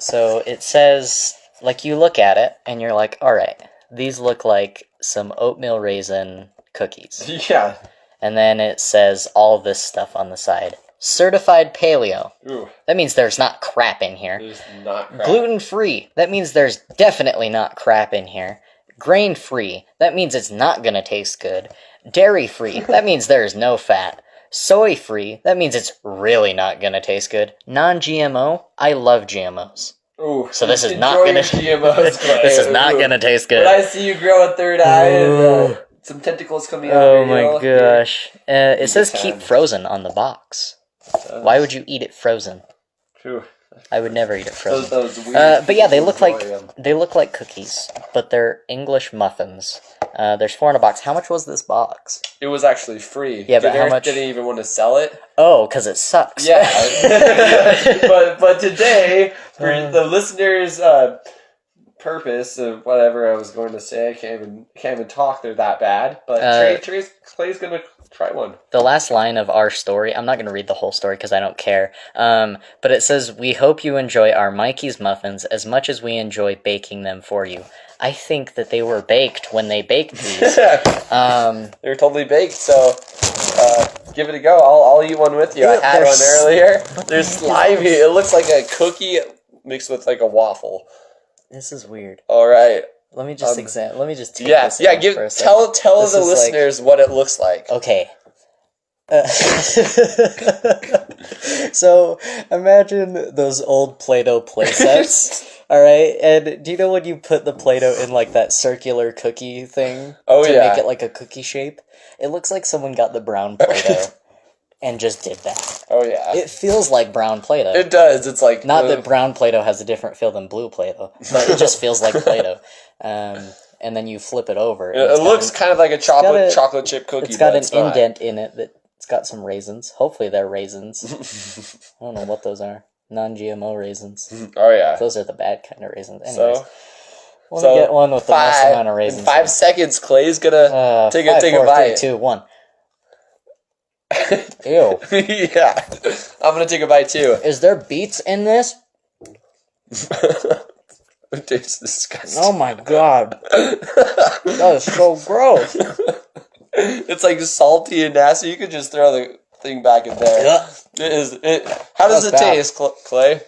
So it says, like, you look at it, and you're like, alright, these look like some oatmeal raisin cookies. Yeah. And then it says all this stuff on the side. Certified paleo. Ooh. That means there's not crap in here. There's not crap. Gluten-free. That means there's definitely not crap in here. Grain-free. That means it's not gonna taste good. Dairy-free. That means there's no fat. Soy-free. That means it's really not gonna taste good. Non-GMO. I love GMOs. Ooh, so this is not gonna GMOs. This is not gonna taste good. When I see you grow a third eye and some tentacles coming out. Oh my gosh! It says keep frozen on the box. Why would you eat it frozen? True. I would never eat it frozen. Those weird but yeah, they look like cookies, but they're English muffins. There's 4 in a box. How much was this box? It was actually free. Yeah, but how much? Didn't even want to sell it. Oh, because it sucks. Yeah. but today, for the listeners' purpose of whatever I was going to say, I can't even talk. They're that bad. But Clay's gonna try one. The last line of our story, I'm not going to read the whole story because I don't care, but it says, we hope you enjoy our Mikey's muffins as much as we enjoy baking them for you. I think that they were baked when they baked these. They were totally baked, so give it a go. I'll eat one with you. I had one earlier. They're slimy. It looks like a cookie mixed with like a waffle. This is weird. All right. Let me just take this tell for a second. Tell the listeners what it looks like. Okay. So imagine those old Play-Doh play sets. All right, and do you know when you put the Play-Doh in like that circular cookie thing to make it like a cookie shape? It looks like someone got the brown Play-Doh and just did that. Oh yeah. It feels like brown Play-Doh. It does. It's like not that brown Play-Doh has a different feel than blue Play-Doh, but it just feels like Play-Doh. And then you flip it over. It looks kind of like a chocolate chip cookie. It's got an indent in it that's got some raisins. Hopefully they're raisins. I don't know what those are. Non-GMO raisins. Oh yeah. Those are the bad kind of raisins. Anyways, want to get one with the most amount of raisins. In 5 seconds, Clay's gonna take a bite. 3, 2, 1. Ew. Yeah. I'm gonna take a bite too. Is there beets in this? It tastes disgusting. Oh my god. That is so gross. It's like salty and nasty. You could just throw the thing back in there. Yeah. How does it taste, Clay?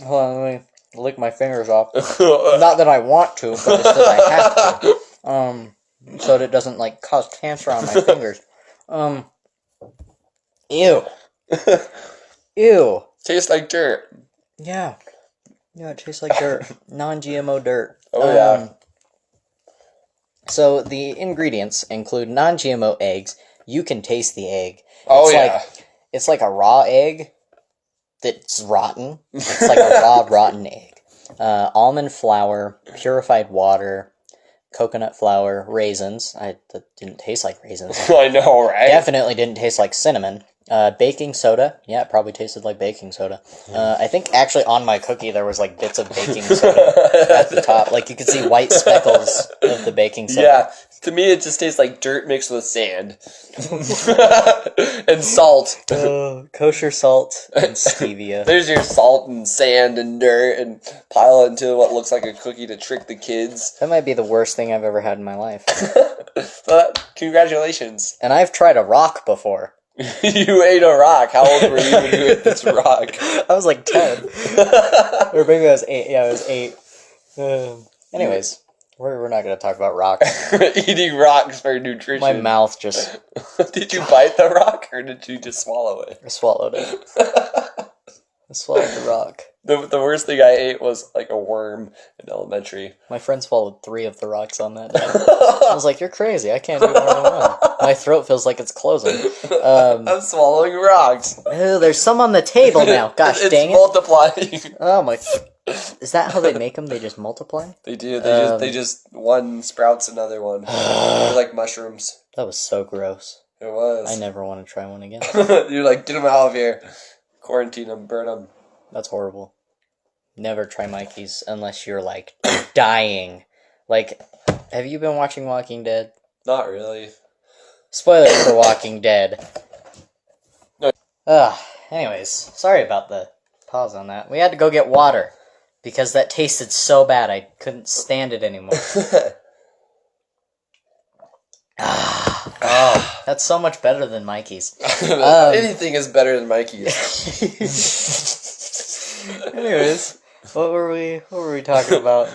Hold on, let me lick my fingers off. Not that I want to, but it's that I have to. So that it doesn't like cause cancer on my fingers. Ew. Ew. Tastes like dirt. Yeah. Yeah, it tastes like dirt. Non-GMO dirt. Oh, yeah. So, the ingredients include non-GMO eggs. You can taste the egg. It's like a raw egg that's rotten. It's like a raw, rotten egg. Almond flour, purified water, coconut flour, raisins. That didn't taste like raisins. I know, right? Definitely didn't taste like cinnamon. Baking soda. Yeah, it probably tasted like baking soda. I think actually on my cookie there was like bits of baking soda at the top. Like you could see white speckles of the baking soda. Yeah, to me it just tastes like dirt mixed with sand. And salt. Kosher salt and stevia. There's your salt and sand and dirt and pile it into what looks like a cookie to trick the kids. That might be the worst thing I've ever had in my life. But congratulations. And I've tried a rock before. You ate a rock. How old were you when you ate this rock? I was like 10. Or maybe I was 8. Yeah, I was 8. Anyways, we're not going to talk about rocks. Eating rocks for nutrition. My mouth just... Did you bite the rock, or did you just swallow it? I swallowed it. I swallowed the rock. The worst thing I ate was like a worm in elementary. My friend swallowed 3 of the rocks on that day. I was like, you're crazy. I can't do more than one. My throat feels like it's closing. I'm swallowing rocks. Ew, there's some on the table now. Gosh it's dang it. multiplying. Oh my... Is that how they make them? They just multiply? They do. They just one sprouts another one. They're like mushrooms. That was so gross. It was. I never want to try one again. You're like, get them out of here. Quarantine them, burn them. That's horrible. Never try Mikey's unless you're, like, dying. Like, have you been watching Walking Dead? Not really. Spoilers for Walking Dead. No. Anyways, sorry about the pause on that. We had to go get water because that tasted so bad I couldn't stand it anymore. Oh, that's so much better than Mikey's. Anything is better than Mikey's. Anyways, what were we talking about?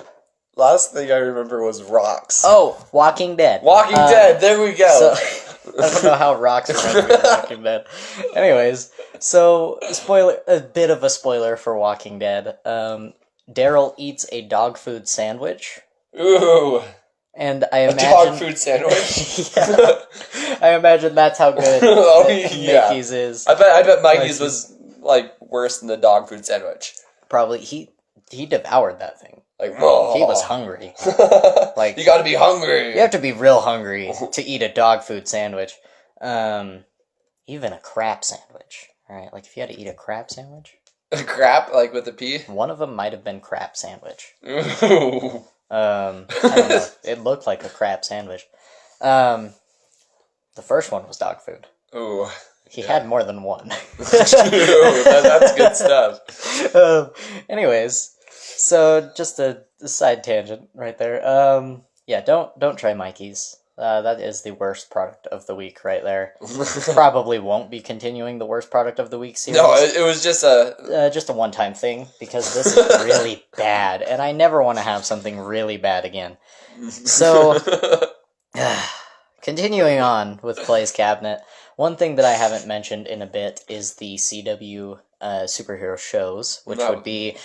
Last thing I remember was rocks. Oh, Walking Dead. Walking Dead, there we go. So, I don't know how rocks are with Walking Dead. Anyways, so a bit of a spoiler for Walking Dead. Daryl eats a dog food sandwich. Ooh. And I imagine... A dog food sandwich? Yeah. I imagine that's how good Mickey's is. I bet Mikey's was, like, worse than the dog food sandwich. Probably. He devoured that thing. Like, oh. He was hungry. Like, you gotta be hungry. You have to be real hungry to eat a dog food sandwich. Even a crap sandwich. Alright, like if you had to eat a crap sandwich. A crap? Like with a P? One of them might have been crap sandwich. Ooh. I don't know. It looked like a crap sandwich. The first one was dog food. Ooh. He had more than one. That's good stuff. Anyways, so just a side tangent right there. Yeah, don't try Mikey's. That is the worst product of the week right there. Probably won't be continuing the worst product of the week series. No, it was just a one-time thing because this is really bad, and I never want to have something really bad again. So, continuing on with Clay's Cabinet, one thing that I haven't mentioned in a bit is the CW superhero shows, which would be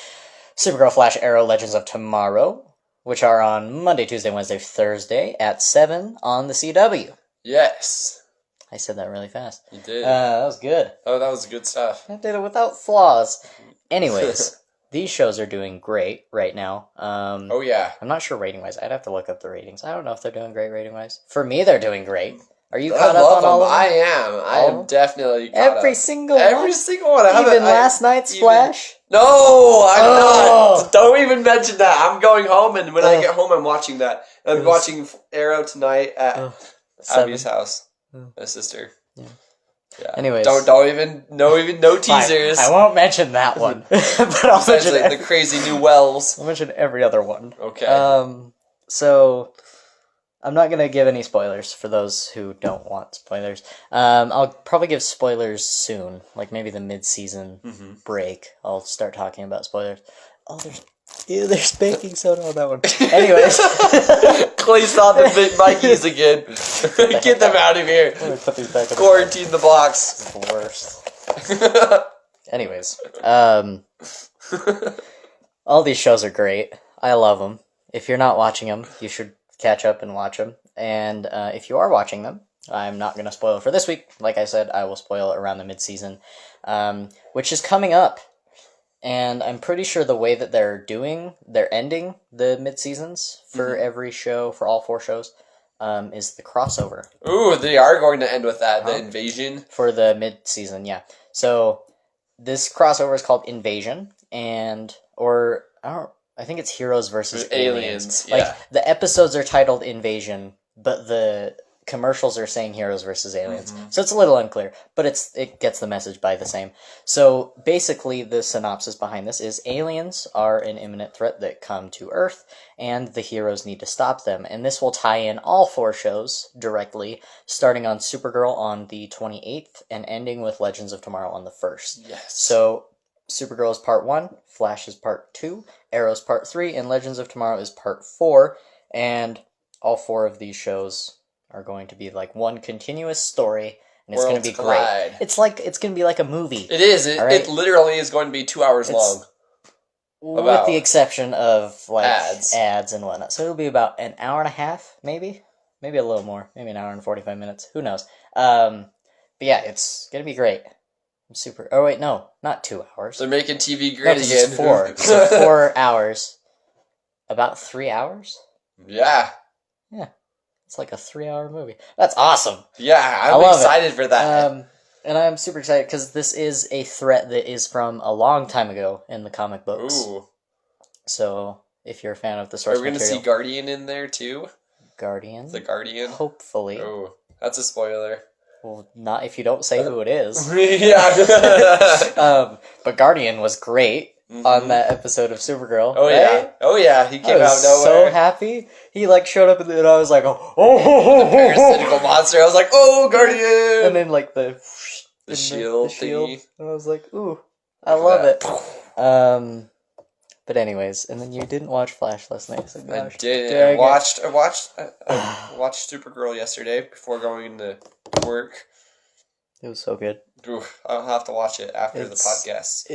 Supergirl, Flash, Arrow, Legends of Tomorrow, which are on Monday, Tuesday, Wednesday, Thursday at 7 on the CW. Yes. I said that really fast. You did. That was good. Oh, that was good stuff. I did it without flaws. Anyways, these shows are doing great right now. Oh, yeah. I'm not sure rating-wise. I'd have to look up the ratings. I don't know if they're doing great rating-wise. For me, they're doing great. Are you caught up on all of them? I am definitely caught up. Every single one? Every single one. Even last night's Flash? No, I'm not. Don't even mention that. I'm going home, and when I get home, I'm watching that. I'm watching Arrow tonight at Abby's house. My sister. Yeah. Anyways. Don't even, no teasers. Fine. I won't mention that one. But I'll mention the crazy new Wells. I'll mention every other one. Okay. So... I'm not going to give any spoilers for those who don't want spoilers. I'll probably give spoilers soon, like maybe the mid-season break. I'll start talking about spoilers. Oh, there's baking soda on that one. Anyways. Clay saw the big Mikeys again. Get them out of here. Let me put these back in Quarantine the box. This is the worst. Anyways. All these shows are great. I love them. If you're not watching them, you should catch up and watch them. And if you are watching them, I'm not going to spoil it for this week. Like I said, I will spoil it around the mid-season, which is coming up. And I'm pretty sure the way that they're ending the mid-seasons for every show, for all 4 shows, is the crossover. Ooh, they are going to end with that, the invasion. For the mid-season, yeah. So this crossover is called Invasion, I think it's Heroes versus Aliens. Yeah. Like, the episodes are titled Invasion, but the commercials are saying heroes versus aliens. So it's a little unclear, but it gets the message by the same. So basically the synopsis behind this is aliens are an imminent threat that come to Earth, and the heroes need to stop them. And this will tie in all 4 shows directly, starting on Supergirl on the 28th and ending with Legends of Tomorrow on the 1st. Yes. So Supergirl is part 1, Flash is part 2, Arrow's part 3, and Legends of Tomorrow is part 4, and all 4 of these shows are going to be like one continuous story, and it's going to be great. It's going to be like a movie. It is. It literally is going to be 2 hours long. With the exception of like ads and whatnot. So it'll be about an hour and a half, maybe a little more, maybe an hour and 45 minutes. Who knows? But yeah, it's going to be great. I'm super. Oh wait, no, not 2 hours. They're making TV great again. It's 4. So 4 hours. About 3 hours. Yeah. Yeah. It's like a 3-hour movie. That's awesome. Yeah, I'm excited for that. And I'm super excited because this is a threat that is from a long time ago in the comic books. Ooh. So if you're a fan of the source material... Are we going to see Guardian in there too? Guardian? The Guardian? Hopefully. Oh, that's a spoiler. Well, not if you don't say who it is. Yeah. But Guardian was great on that episode of Supergirl. Oh, right? Yeah. He came out of nowhere. So happy. He like showed up and I was like, the parasitical monster. I was like, oh, Guardian. And then like the shield thingy. And I was like, ooh, I love it. But anyways, and then you didn't watch Flash last night. So gosh, I did. I watched Supergirl yesterday before going to work. It was so good. Ooh, I'll have to watch it after the podcast.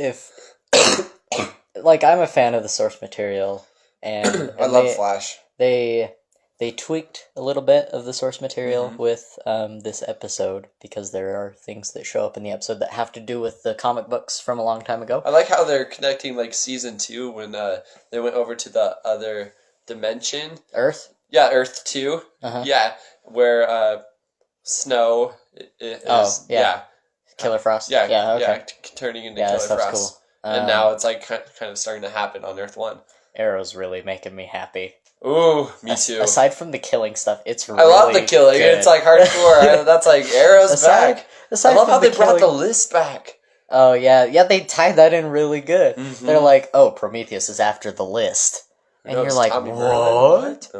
Like, I'm a fan of the source material, and I love Flash. They tweaked a little bit of the source material with this episode, because there are things that show up in the episode that have to do with the comic books from a long time ago. I like how they're connecting like season 2 when they went over to the other dimension. Earth? Yeah, Earth 2. Yeah, where Snow is. Killer Frost. Yeah, turning into Killer Frost. Cool. And now it's like kind of starting to happen on Earth 1. Arrow's really making me happy. Ooh, me too. Aside from the killing stuff, it's really I love the killing. Good. It's like hardcore. That's like Arrow's back. I love how they brought the list back. Oh, yeah, they tied that in really good. They're like, oh, Prometheus is after the list. And you're like, what?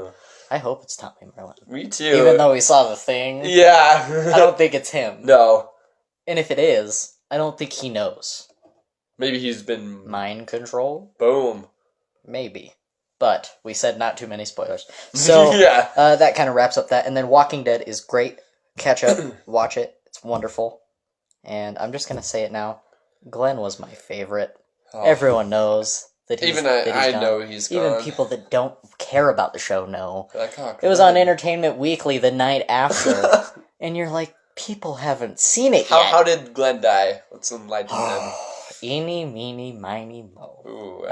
I hope it's Tommy Merlin. Me too. Even though we saw the thing. Yeah. I don't think it's him. No. And if it is, I don't think he knows. Maybe he's been... Mind control? Boom. Maybe. But we said not too many spoilers. So that kind of wraps up that. And then Walking Dead is great. Catch up. Watch it. It's wonderful. And I'm just going to say it now. Glenn was my favorite. Oh. Everyone knows that he's I know he's gone. Even people that don't care about the show know. Like, oh, it was on Entertainment Weekly the night after. And you're like, people haven't seen it yet. How did Glenn die? Let's enlighten them. Eeny, meeny, miny, mo. Ooh.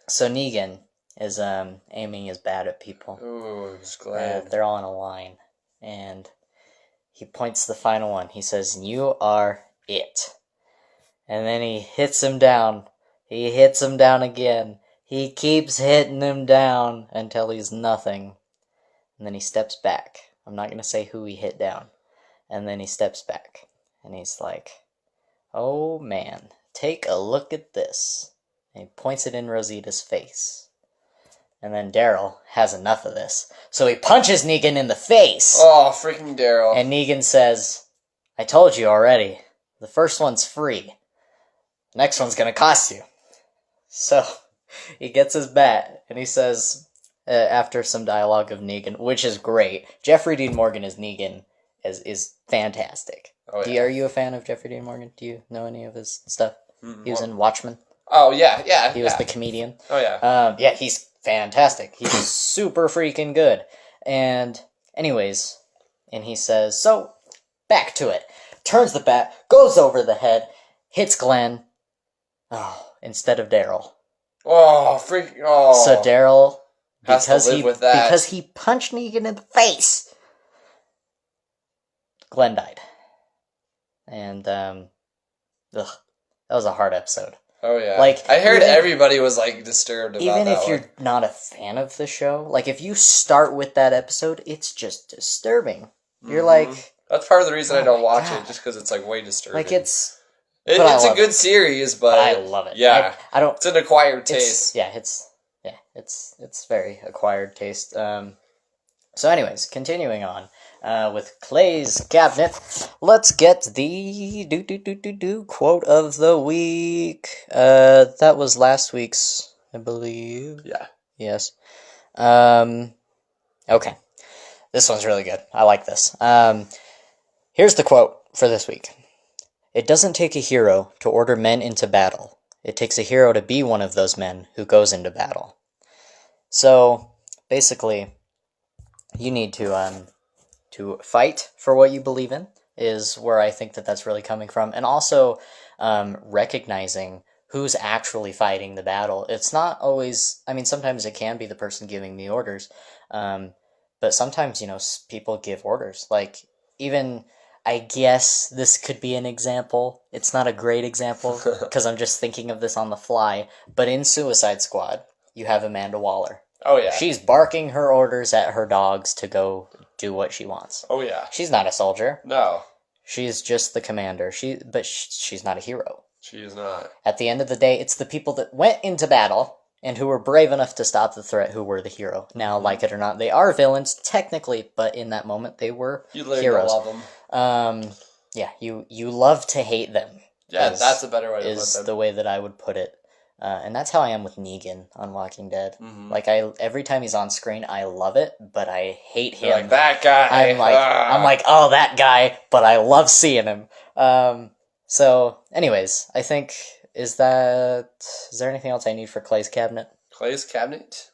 So Negan is aiming his bat at people. Ooh, he's glad. They're all in a line. And he points the final one. He says, "You are it." And then he hits him down. He hits him down again. He keeps hitting him down until he's nothing. And then he steps back. I'm not going to say who he hit down. And then he steps back. And he's like, "Oh man, take a look at this." And he points it in Rosita's face. And then Daryl has enough of this. So he punches Negan in the face. Oh, freaking Daryl. And Negan says, "I told you already. The first one's free. The next one's going to cost you." So he gets his bat and he says, after some dialogue of Negan, which is great. Jeffrey Dean Morgan as Negan is fantastic. Oh, yeah. Are you a fan of Jeffrey Dean Morgan? Do you know any of his stuff? He was in Watchmen. Oh, yeah. He was the comedian. Oh, yeah. Yeah, he's fantastic. He's super freaking good. And anyways, and he says, so, back to it. Turns the bat, goes over the head, hits Glenn, instead of Daryl. Oh, freaking, oh. So Daryl, because he punched Negan in the face, Glenn died. And, that was a hard episode. Oh yeah. Like, I heard even- everybody was like disturbed about Even that if you're not a fan of the show, like if you start with that episode, it's just disturbing. You're like, that's part of the reason I oh don't my watch God. it, just because it's like way disturbing. like it's it's I a love good it. series, but I love it. Yeah, I don't. it's an acquired taste. It's very acquired taste. So, anyways, continuing on with Clay's cabinet, let's get the quote of the week. That was last week's, I believe. Yeah. Yes. Okay. This one's really good. I like this. Here's the quote for this week. It doesn't take a hero to order men into battle. It takes a hero to be one of those men who goes into battle. So, basically, you need to fight for what you believe in, is where I think that that's really coming from. And also, recognizing who's actually fighting the battle. It's not always, I mean, sometimes it can be the person giving the orders, but sometimes, people give orders. Like, even, I guess this could be an example. It's not a great example, because I'm just thinking of this on the fly, but in Suicide Squad, you have Amanda Waller. Oh yeah. She's barking her orders at her dogs to go do what she wants. Oh yeah. She's not a soldier. No, She's just the commander. She's not a hero. she is not. At the end of the day, it's the people that went into battle and who were brave enough to stop the threat who were the hero. Now, like it or not, they are villains, technically, but in that moment, they were You learn heroes. to love them. Yeah, you love to hate them. Yeah, that's a better way to put Is them. the way that I would put it. And that's how I am with Negan on Walking Dead. Mhm. Like, every time he's on screen, I love it, but I hate him. You're like that guy. I'm like, oh, that guy, but I love seeing him. So, anyways, I think, is there anything else I need for Clay's cabinet? Clay's cabinet.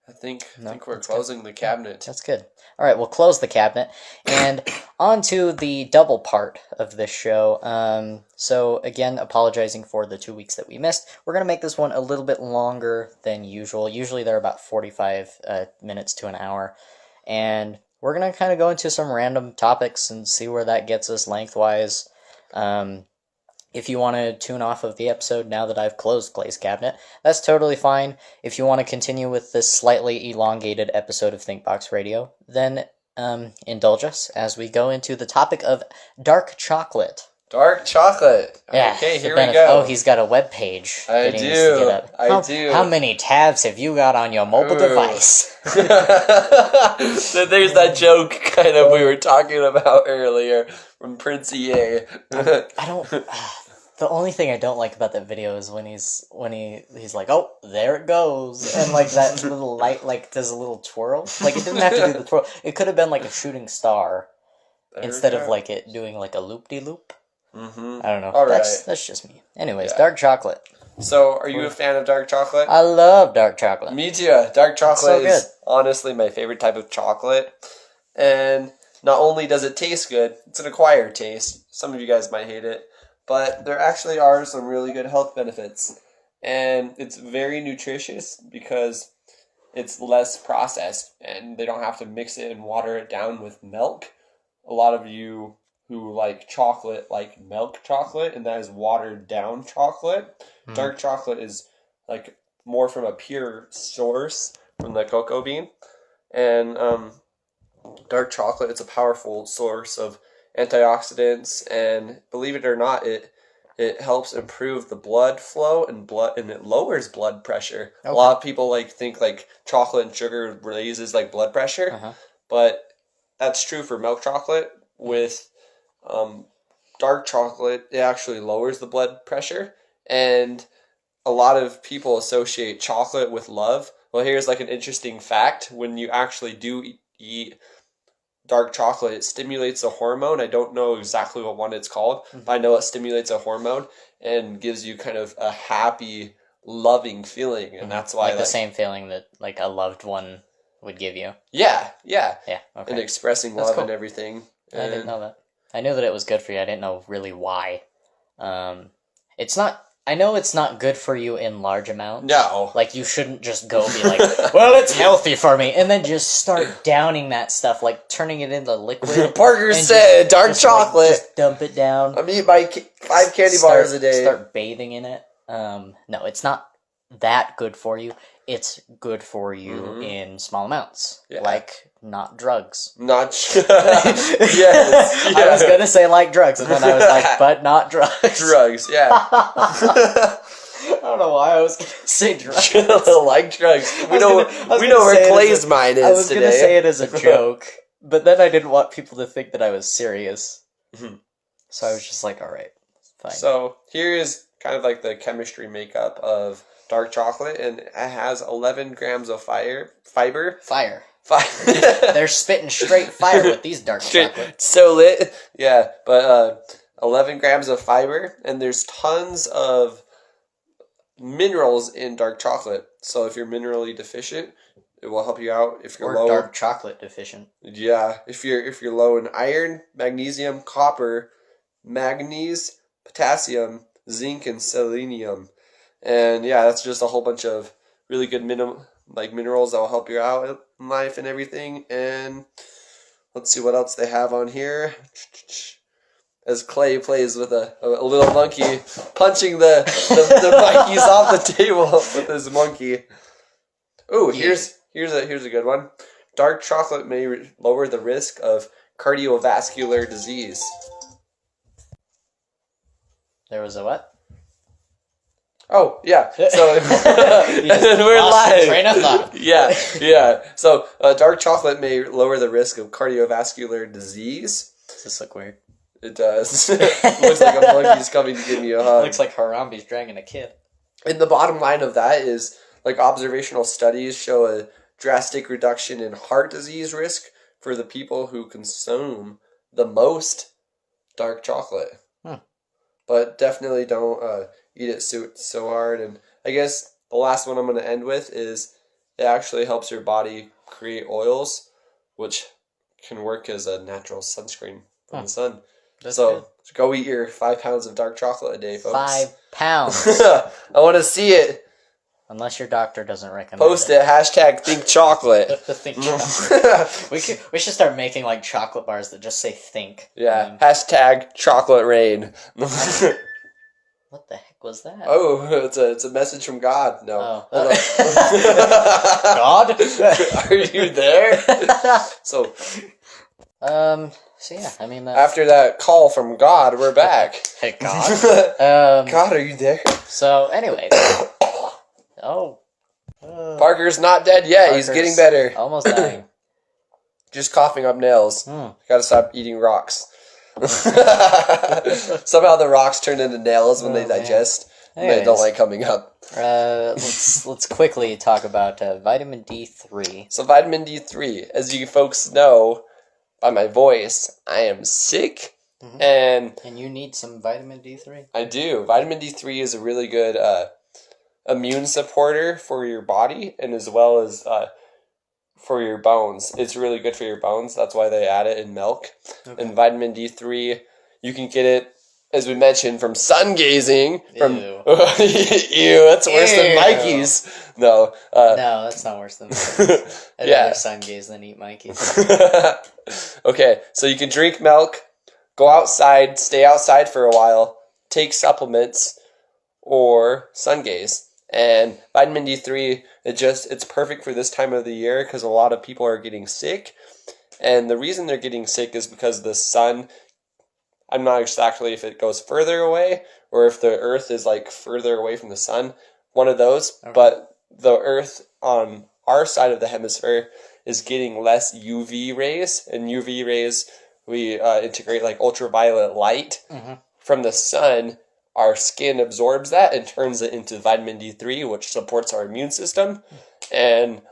I think we're that's closing the cabinet. That's good. All right, we'll close the cabinet and on to the double part of this show. So again, apologizing for the 2 weeks that we missed. We're going to make this one a little bit longer than usual. Usually they're about 45 minutes to an hour. And we're going to kind of go into some random topics and see where that gets us lengthwise. If you want to tune off of the episode now that I've closed Clay's cabinet, that's totally fine. If you want to continue with this slightly elongated episode of ThinkBox Radio, then indulge us as we go into the topic of dark chocolate. Dark chocolate. Yeah, Okay, here we go. Oh, he's got a web page. I that he needs to do. get up. I do. How many tabs have you got on your mobile Ooh. device? So there's that joke kind of we were talking about earlier from Prince EA. I don't. The only thing I don't like about that video is when he's like, oh, there it goes, and like that little light like does a little twirl. Like it didn't have to do the twirl. It could have been like a shooting star instead of like it doing like a loop de loop. Mm-hmm. I don't know. All That's just me. Anyways, dark chocolate. So, are you a fan of dark chocolate? I love dark chocolate. Me too. Dark chocolate so is good. honestly my favorite type of chocolate. And not only does it taste good, it's an acquired taste. Some of you guys might hate it. But there actually are some really good health benefits. And it's very nutritious because it's less processed. And they don't have to mix it and water it down with milk. A lot of you who like chocolate like milk chocolate, and that is watered down chocolate. Dark chocolate is like more from a pure source from the cocoa bean. And dark chocolate, it's a powerful source of antioxidants, and believe it or not, it helps improve the blood flow and it lowers blood pressure. Okay. A lot of people think like chocolate and sugar raises like blood pressure, but that's true for milk chocolate. With dark chocolate, it actually lowers the blood pressure, and a lot of people associate chocolate with love. Well, here's like an interesting fact: when you actually do eat dark chocolate, it stimulates a hormone. I don't know exactly what one it's called, but I know it stimulates a hormone and gives you kind of a happy, loving feeling, and that's why like the same feeling that like a loved one would give you. Yeah. Okay. And expressing That's love cool. and everything. I didn't know that. I knew that it was good for you. I didn't know really why. It's not. I know it's not good for you in large amounts. No. Like, you shouldn't just go be like, well, it's healthy for me, and then just start downing that stuff, like turning it into liquid. Parker said, dark chocolate. Just dump it down. I'm eating my 5 candy bars a day. Start bathing in it. No, it's not that good for you. It's good for you in small amounts, like not drugs. Not yes. Yeah. I was gonna say like drugs, and then I was like, but not drugs. Drugs, yeah. I don't know why I was gonna say drugs. Like drugs. We know where Clay's mind is today. I was gonna say it as a joke, but then I didn't want people to think that I was serious. So I was just like, all right, fine. So here is kind of like the chemistry makeup of dark chocolate, and it has 11 grams of fiber. Fire. They're spitting straight fire with these dark chocolates. So lit. Yeah, but 11 grams of fiber, and there's tons of minerals in dark chocolate. So if you're minerally deficient, it will help you out. If you're low, dark chocolate deficient. Yeah, if you're low in iron, magnesium, copper, manganese, potassium, zinc, and selenium. And yeah, that's just a whole bunch of really good minerals that will help you out in life and everything. And let's see what else they have on here. As Clay plays with a little monkey, punching the monkeys off the table with his monkey. Ooh, here's a good one. Dark chocolate may lower the risk of cardiovascular disease. There was a what? Oh, yeah. So we're live. Train of thought. Yeah. So dark chocolate may lower the risk of cardiovascular disease. Does this look weird? It does. Looks like a monkey's coming to give me a hug. Looks like Harambe's dragging a kid. And the bottom line of that is, like, observational studies show a drastic reduction in heart disease risk for the people who consume the most dark chocolate. But definitely don't eat it so hard. And I guess the last one I'm going to end with is it actually helps your body create oils, which can work as a natural sunscreen from the sun. So go eat your 5 pounds of dark chocolate a day, folks. 5 pounds. I want to see it. Unless your doctor doesn't recommend Post it. Hashtag think chocolate. Think chocolate. We should start making like chocolate bars that just say think. Yeah. Hashtag chocolate rain. What the heck was that? Oh, it's a message from God. No. Oh. God? Are you there? So yeah, I mean after that call from God, we're back. Hey God. God, are you there? So anyway. Parker's not dead yet. He's getting better. Almost dying. Just coughing up nails. Gotta stop eating rocks. Somehow the rocks turn into nails when they digest. And they don't like coming up. Let's quickly talk about vitamin D3. So vitamin D3, as you folks know by my voice, I am sick. And you need some vitamin D3? I do. Vitamin D3 is a really good immune supporter for your body, and as well as for your bones. It's really good for your bones. That's why they add it in milk. Okay. And vitamin D3, you can get it, as we mentioned, from sun gazing. From Ew, that's worse than Mikey's. No, no, that's not worse than Mikey's. I'd rather sun gaze than eat Mikey's. Okay, so you can drink milk, go outside, stay outside for a while, take supplements, or sun gaze. And vitamin D3, it's perfect for this time of the year because a lot of people are getting sick. And the reason they're getting sick is because the sun, I'm not exactly if it goes further away or if the earth is like further away from the sun, one of those. Okay. But the earth on our side of the hemisphere is getting less UV rays. And UV rays, we integrate like ultraviolet light from the sun. Our skin absorbs that and turns it into vitamin D3, which supports our immune system. And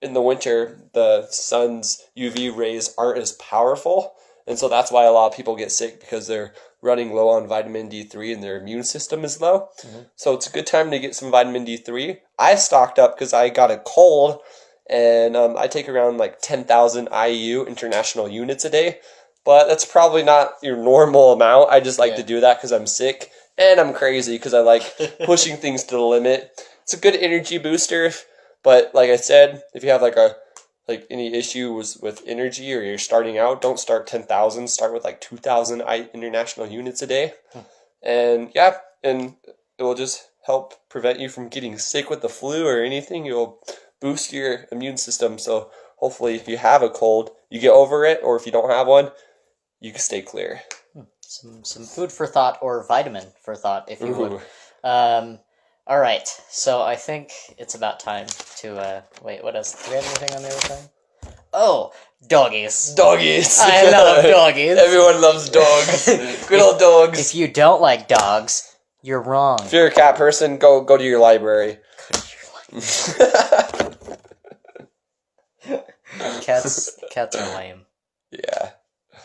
in the winter, the sun's UV rays aren't as powerful. And so that's why a lot of people get sick, because they're running low on vitamin D3 and their immune system is low. So it's a good time to get some vitamin D3. I stocked up because I got a cold, and I take around like 10,000 IU, international units a day. But that's probably not your normal amount. I just like to do that because I'm sick. And I'm crazy because I like pushing things to the limit. It's a good energy booster, but like I said, if you have like any issues with energy or you're starting out, don't start 10,000. Start with like 2,000 international units a day, and it will just help prevent you from getting sick with the flu or anything. It'll boost your immune system. So hopefully if you have a cold, you get over it, or if you don't have one, you can stay clear. Some food for thought, or vitamin for thought, if you would. Ooh. All right, so I think it's about time to, wait, what else? Do we have anything on the other side? Oh, doggies. Doggies. I love doggies. Everyone loves dogs. Good old dogs. If you don't like dogs, you're wrong. If you're a cat person, go to your library. Cats are lame. Yeah.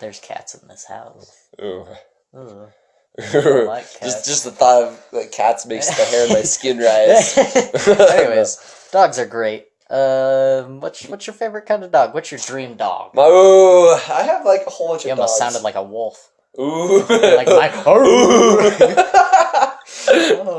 There's cats in this house. Ooh. Ooh. I don't like cats. Just the thought of cats makes the hair on my skin rise. Anyways, dogs are great. What's your favorite kind of dog? What's your dream dog? Ooh, I have like a whole bunch You of almost dogs. sounded like a wolf. Ooh. Like my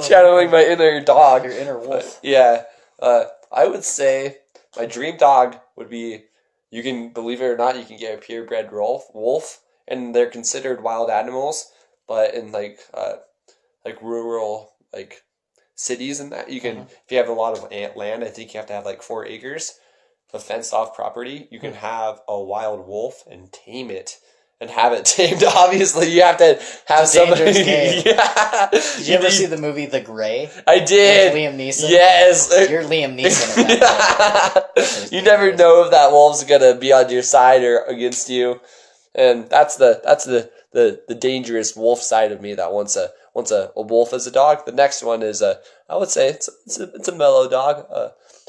Channeling my inner dog. Your inner wolf. Yeah. I would say my dream dog would be, you can, believe it or not, you can get a purebred wolf, and they're considered wild animals, but in like rural, like cities and that, you can, if you have a lot of land, I think you have to have like 4 acres of fenced off property, you can have a wild wolf and tame it. And have it tamed. Obviously, you have to have somebody. Yeah. Did you ever see the movie The Grey? I did. With Liam Neeson. Yes. You're Liam Neeson. In that You never know if that wolf's gonna be on your side or against you, and that's the dangerous wolf side of me that wants a wolf as a dog. The next one is I would say it's a mellow dog.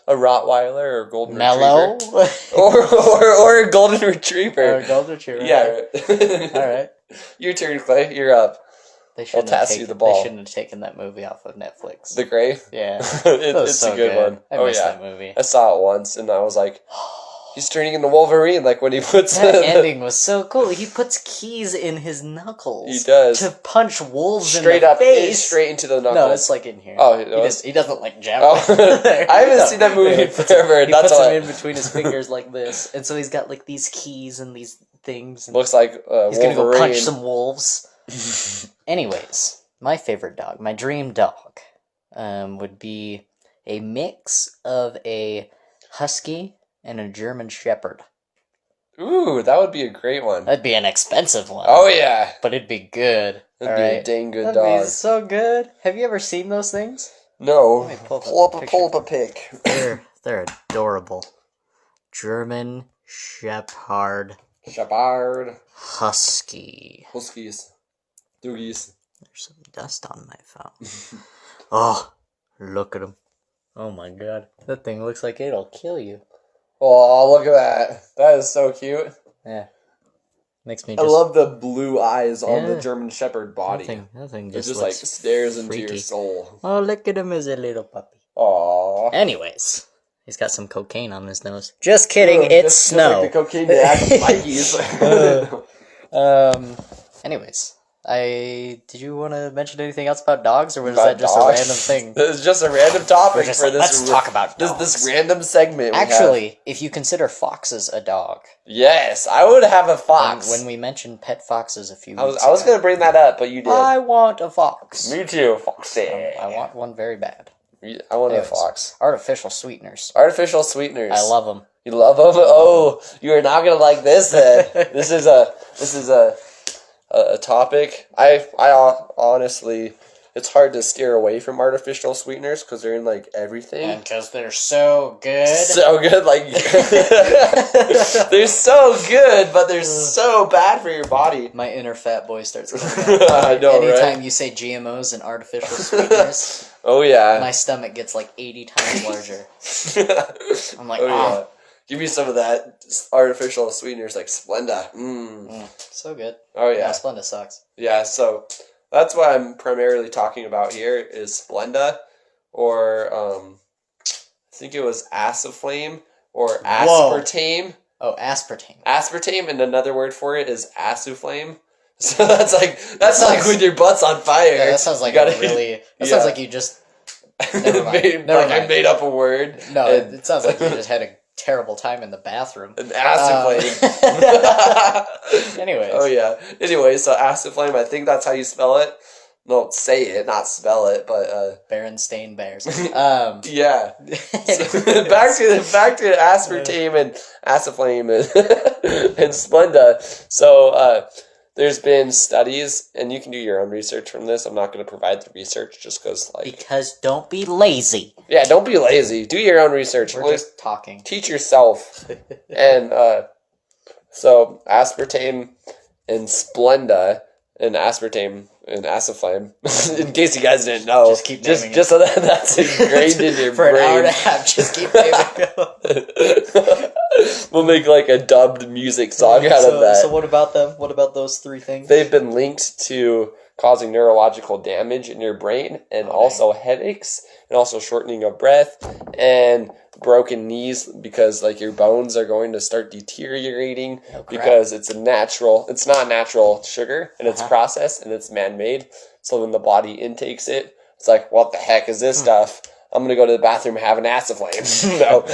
A Rottweiler or golden Mellow? retriever. or a golden retriever. Or a golden retriever. Yeah. Alright. Your turn, Clay. You're up. I'll pass you the ball. They shouldn't have taken that movie off of Netflix. The Grey? Yeah. It's so a good one. I missed that movie. I saw it once and I was like, he's turning into Wolverine, like when he puts that ending was so cool. He puts keys in his knuckles. He does. To punch wolves straight in the up, face. Straight into the knuckles. No, it's like in here. Oh, he doesn't like jab. Oh. I haven't seen that movie forever. He puts them in between his fingers like this, and so he's got like these keys and these things. And looks like he's gonna go punch some wolves. Anyways, my favorite dog, my dream dog, would be a mix of a husky and a German Shepherd. Ooh, that would be a great one. That'd be an expensive one. Oh yeah, but it'd be good. That'd be a dang good dog. That'd be so good. Have you ever seen those things? No. Pull up a pic. They're adorable. German Shepherd. Husky. Huskies. Doogies. There's some dust on my phone. Oh, look at him. Oh my god. That thing looks like it'll kill you. Oh, look at that. That is so cute. Yeah. Makes me I love the blue eyes on the German Shepherd body. That thing it just just like stares into freaky. your soul. Oh, look at him as a little puppy. Aww. Anyways, he's got some cocaine on his nose. Just kidding, it's snow. Just like the cocaine they add to Mikey's. Anyways, did you want to mention anything else about dogs, or was that just a random thing? This is just a random topic for this. Let's talk about dogs. This random segment. Actually, if you consider foxes a dog. Yes, I would have a fox. When we mentioned pet foxes a few weeks I was going to bring that up, but you did. I want a fox. Me too, foxy. I want one very bad. I want a fox. Artificial sweeteners. Artificial sweeteners. I love them. You love them? Oh, you are not going to like this then. This is a topic. I honestly, it's hard to steer away from artificial sweeteners because they're in like everything. And because they're so good. So good, like they're so good, but they're so bad for your body. My inner fat boy starts coming out. I know, Anytime right? you say GMOs and artificial sweeteners, oh yeah, my stomach gets like 80 times larger. I'm like, yeah. Give me some of that artificial sweeteners like Splenda. So good. Oh yeah. No, Splenda sucks. Yeah, so that's what I'm primarily talking about here is Splenda, or I think it was Asaflame or aspartame. Oh, aspartame. Aspartame, and another word for it is Asuflame. So that's like when your butt's on fire. Yeah, that sounds like sounds like you just never mind. I made up a word. No, it sounds like you just had a terrible time in the bathroom. An Asuflame. Anyways. Oh yeah. Anyway, so Asuflame, I think that's how you spell it. no, say it, not spell it, but Berenstain Bears. yeah. So, back to aspartame and acetylene and Splenda. So there's been studies, and you can do your own research from this. I'm not going to provide the research just because don't be lazy. Yeah, don't be lazy. Do your own research. We're just talking. Teach yourself. And so aspartame and Splenda and aspartame and acetylene. In case you guys didn't know, just keep naming it. Just so that's ingrained in your for brain. an hour and a half. Just keep naming it. We'll make like a dubbed music song out of that. So what about them? What about those three things? They've been linked to causing neurological damage in your brain, and also headaches, and also shortening of breath, and broken knees, because like your bones are going to start deteriorating because it's not natural sugar, and it's processed and it's man-made. So when the body intakes it, it's like, what the heck is this stuff? I'm going to go to the bathroom and have an acetylene. No.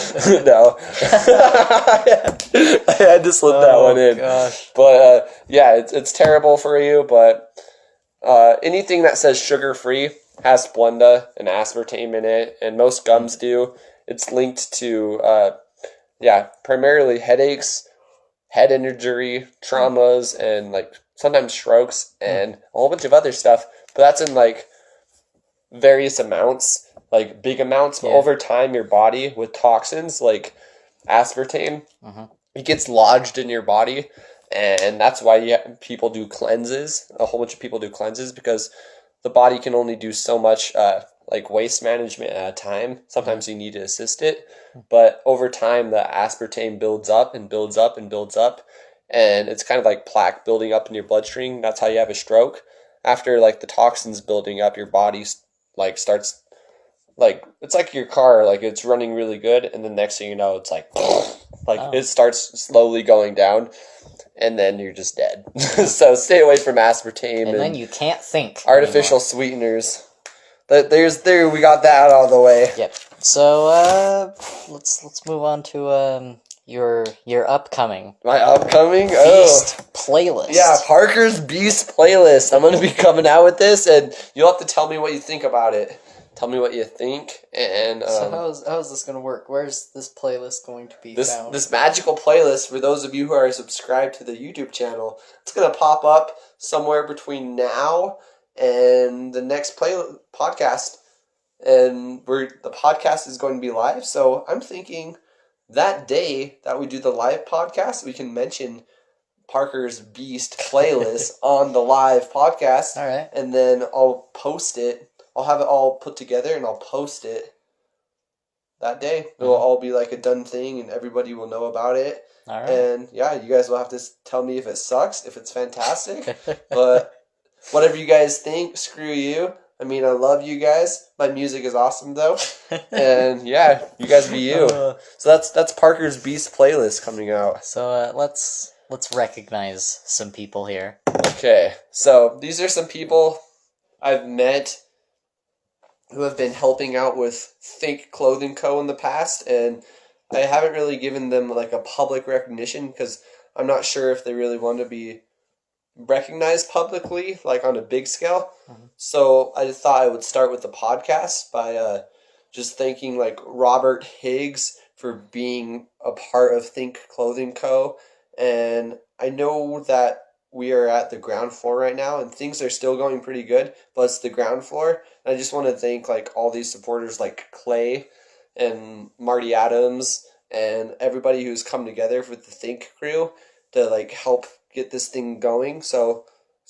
I had to slip that one in. Gosh. But, yeah, it's terrible for you. But anything that says sugar-free has Splenda and aspartame in it. And most gums do. It's linked to, primarily headaches, head injury, traumas, and, like, sometimes strokes, and a whole bunch of other stuff. But that's in, like, various amounts. Like big amounts, but over time your body with toxins like aspartame, it gets lodged in your body, and that's why people do cleanses. A whole bunch of people do cleanses because the body can only do so much like waste management at a time. Sometimes you need to assist it, but over time the aspartame builds up and builds up and builds up, and it's kind of like plaque building up in your bloodstream. That's how you have a stroke. After like the toxins building up, your body like starts. Like, it's like your car, like, it's running really good, and the next thing you know, it's like it starts slowly going down, and then you're just dead. So stay away from aspartame. And then you can't think. Artificial sweeteners. We got that out of the way. Yep. So, let's move on to, your upcoming. My upcoming? Beast playlist. Yeah, Parker's Beast playlist. I'm going to be coming out with this, and you'll have to tell me what you think about it. Tell me what you think, and so how is this going to work? Where's this playlist going to be found? This magical playlist, for those of you who are subscribed to the YouTube channel, it's going to pop up somewhere between now and the next podcast, and the podcast is going to be live. So I'm thinking that day that we do the live podcast, we can mention Parker's Beast playlist on the live podcast. All right, and then I'll post it. I'll have it all put together and I'll post it that day. It'll all be like a done thing and everybody will know about it. All right. And yeah, you guys will have to tell me if it sucks, if it's fantastic. But whatever you guys think, screw you. I mean, I love you guys. My music is awesome though. And yeah, you guys be you. So that's Parker's Beast playlist coming out. So let's recognize some people here. Okay. So these are some people I've met who have been helping out with Think Clothing Co. in the past, and I haven't really given them like a public recognition because I'm not sure if they really want to be recognized publicly, like on a big scale. So I just thought I would start with the podcast by just thanking like Robert Higgs for being a part of Think Clothing Co. And I know that we are at the ground floor right now, and things are still going pretty good, but it's the ground floor. And I just want to thank like all these supporters like Clay and Marty Adams and everybody who's come together with the Think crew to like help get this thing going. So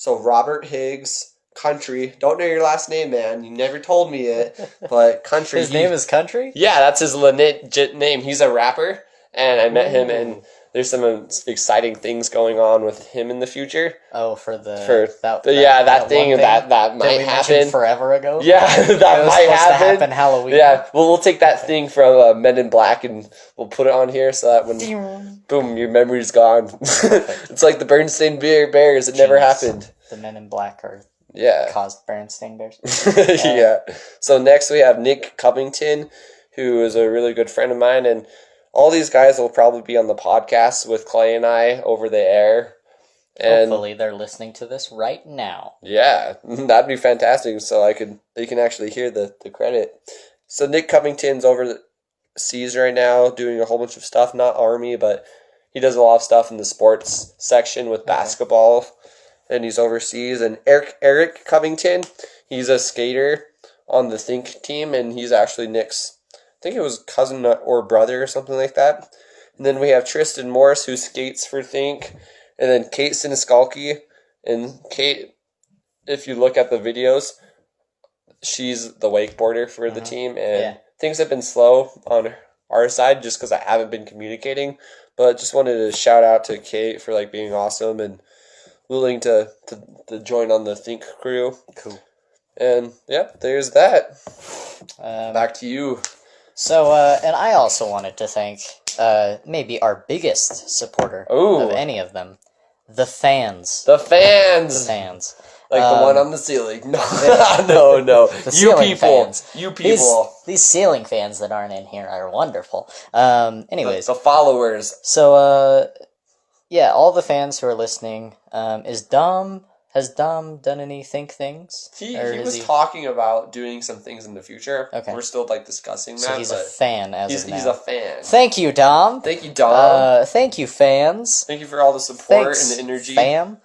Robert Higgs, Country. Don't know your last name, man. You never told me it, but Country. His name is Country? Yeah, that's his legit name. He's a rapper, and I met him, and there's some exciting things going on with him in the future. Oh, that thing that might happen forever ago. Yeah, that might happen. Halloween. Yeah, we'll take that thing from Men in Black and we'll put it on here so that when boom, your memory's gone. It's like the Berenstain Bears. It never happened. The Men in Black caused Berenstain Bears. Yeah. So next we have Nick Covington, who is a really good friend of mine, and all these guys will probably be on the podcast with Clay and I over the air. And hopefully they're listening to this right now. yeah, that'd be fantastic. So they can actually hear the credit. So Nick Covington's overseas right now doing a whole bunch of stuff. Not Army, but he does a lot of stuff in the sports section with basketball, and he's overseas. And Eric Covington, he's a skater on the Think team, and he's actually Nick's, I think it was cousin or brother or something like that. And then we have Tristan Morris, who skates for Think, and then Kate Siniskalki. And Kate, if you look at the videos, she's the wakeboarder for the team, and things have been slow on our side just because I haven't been communicating. But just wanted to shout out to Kate for like being awesome and willing to join on the Think crew. Cool. And yeah, there's that. Back to you. So, and I also wanted to thank maybe our biggest supporter of any of them, the fans. The fans. The fans. Like the one on the ceiling. No, no. You people. Fans. You people. These ceiling fans that aren't in here are wonderful. Anyways. The followers. So, yeah, all the fans who are listening, has Dom done any Think things? He was talking about doing some things in the future. Okay. We're still like discussing that. So he's a fan of now. He's a fan. Thank you, Dom. Thank you, Dom. Thank you, fans. Thank you for all the support and the energy. Fam.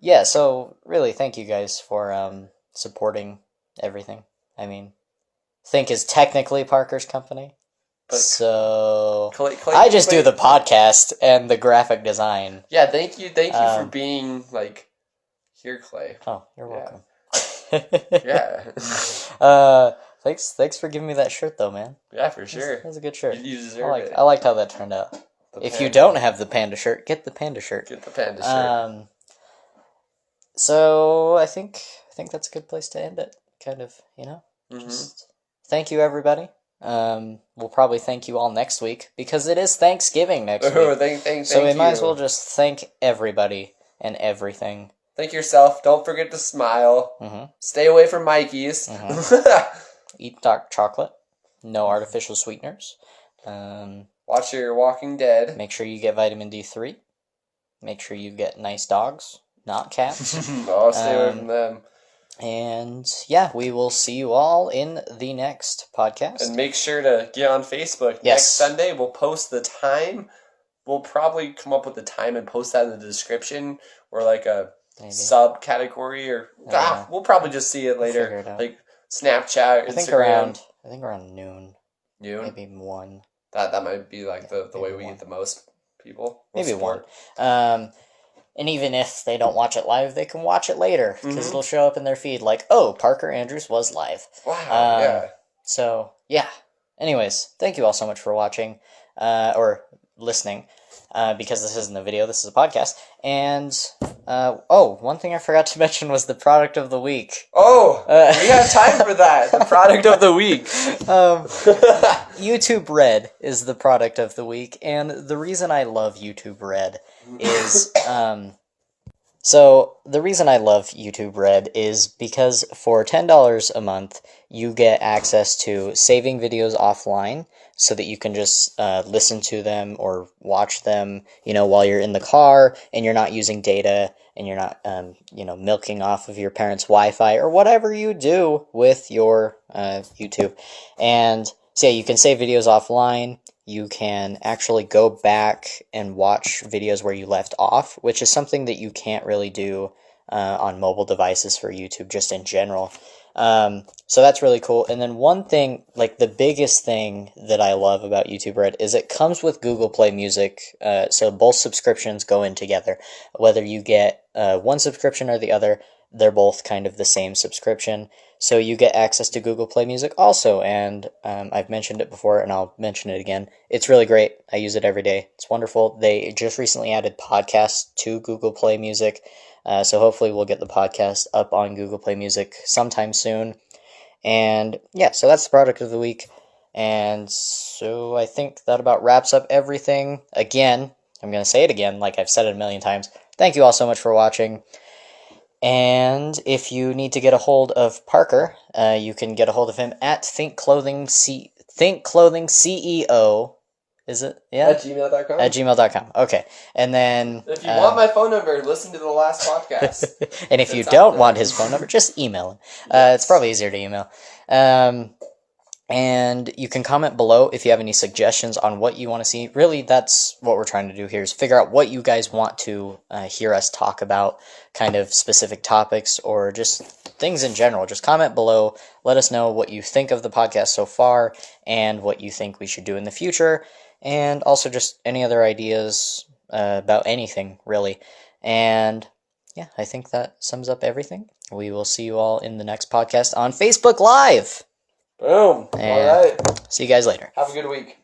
Yeah, so really thank you guys for supporting everything. I mean, Think is technically Parker's company. But so I just do the podcast and the graphic design. Yeah, thank you for being like here, Clay. Oh, you're welcome. Yeah. Thanks for giving me that shirt though, man. Yeah, for sure. That's a good shirt. You deserve it. I liked how that turned out. If you don't have the panda shirt, get the panda shirt. Get the panda shirt. So I think that's a good place to end it. Kind of, Just thank you, everybody. We'll probably thank you all next week because it is Thanksgiving next week. Thank so we you. might as well just thank everybody and everything. Thank yourself. Don't forget to smile. Mm-hmm. Stay away from Mikey's. Mm-hmm. Eat dark chocolate. No artificial sweeteners. Watch your Walking Dead. Make sure you get vitamin D3. Make sure you get nice dogs, not cats. No, stay away from them. And yeah, we will see you all in the next podcast. And make sure to get on Facebook. Yes. Next Sunday, we'll post the time. We'll probably come up with the time and post that in the description or like a subcategory or we'll probably just see it later. Like Snapchat, Instagram. I think around noon. Noon? Maybe 1. That might be like the way we get the most people. Maybe 1. And even if they don't watch it live, they can watch it later because it'll show up in their feed like, oh, Parker Andrews was live. Wow, yeah. So, yeah. Anyways, thank you all so much for watching or listening because this isn't a video, this is a podcast. And, one thing I forgot to mention was the product of the week. Oh, we have time for that. The product of the week. YouTube Red is the product of the week, and the reason I love YouTube Red is, the reason I love YouTube Red is because for $10 a month, you get access to saving videos offline so that you can just listen to them or watch them, while you're in the car and you're not using data and you're not, milking off of your parents' Wi-Fi or whatever you do with your YouTube. And so yeah, you can save videos offline. You can actually go back and watch videos where you left off, which is something that you can't really do on mobile devices for YouTube just in general. So that's really cool. And then one thing, like the biggest thing that I love about YouTube Red is it comes with Google Play Music. So both subscriptions go in together. Whether you get one subscription or the other, they're both kind of the same subscription. So you get access to Google Play Music also. And I've mentioned it before and I'll mention it again. It's really great. I use it every day. It's wonderful. They just recently added podcasts to Google Play Music. So hopefully we'll get the podcast up on Google Play Music sometime soon. And yeah, so that's the product of the week. And so I think that about wraps up everything. Again, I'm going to say it again, like I've said it a million times. Thank you all so much for watching. And if you need to get a hold of Parker, you can get a hold of him at Think Clothing CEO Is it? Yeah. At gmail.com. At gmail.com. Okay. And then... If you want my phone number, listen to the last podcast. And if you don't want his phone number, just email him. It's probably easier to email. And you can comment below if you have any suggestions on what you want to see. Really, that's what we're trying to do here, is figure out what you guys want to hear us talk about, kind of specific topics or just things in general. Just comment below. Let us know what you think of the podcast so far and what you think we should do in the future. And also just any other ideas about anything, really. And yeah, I think that sums up everything. We will see you all in the next podcast on Facebook Live. Boom. And all right. See you guys later. Have a good week.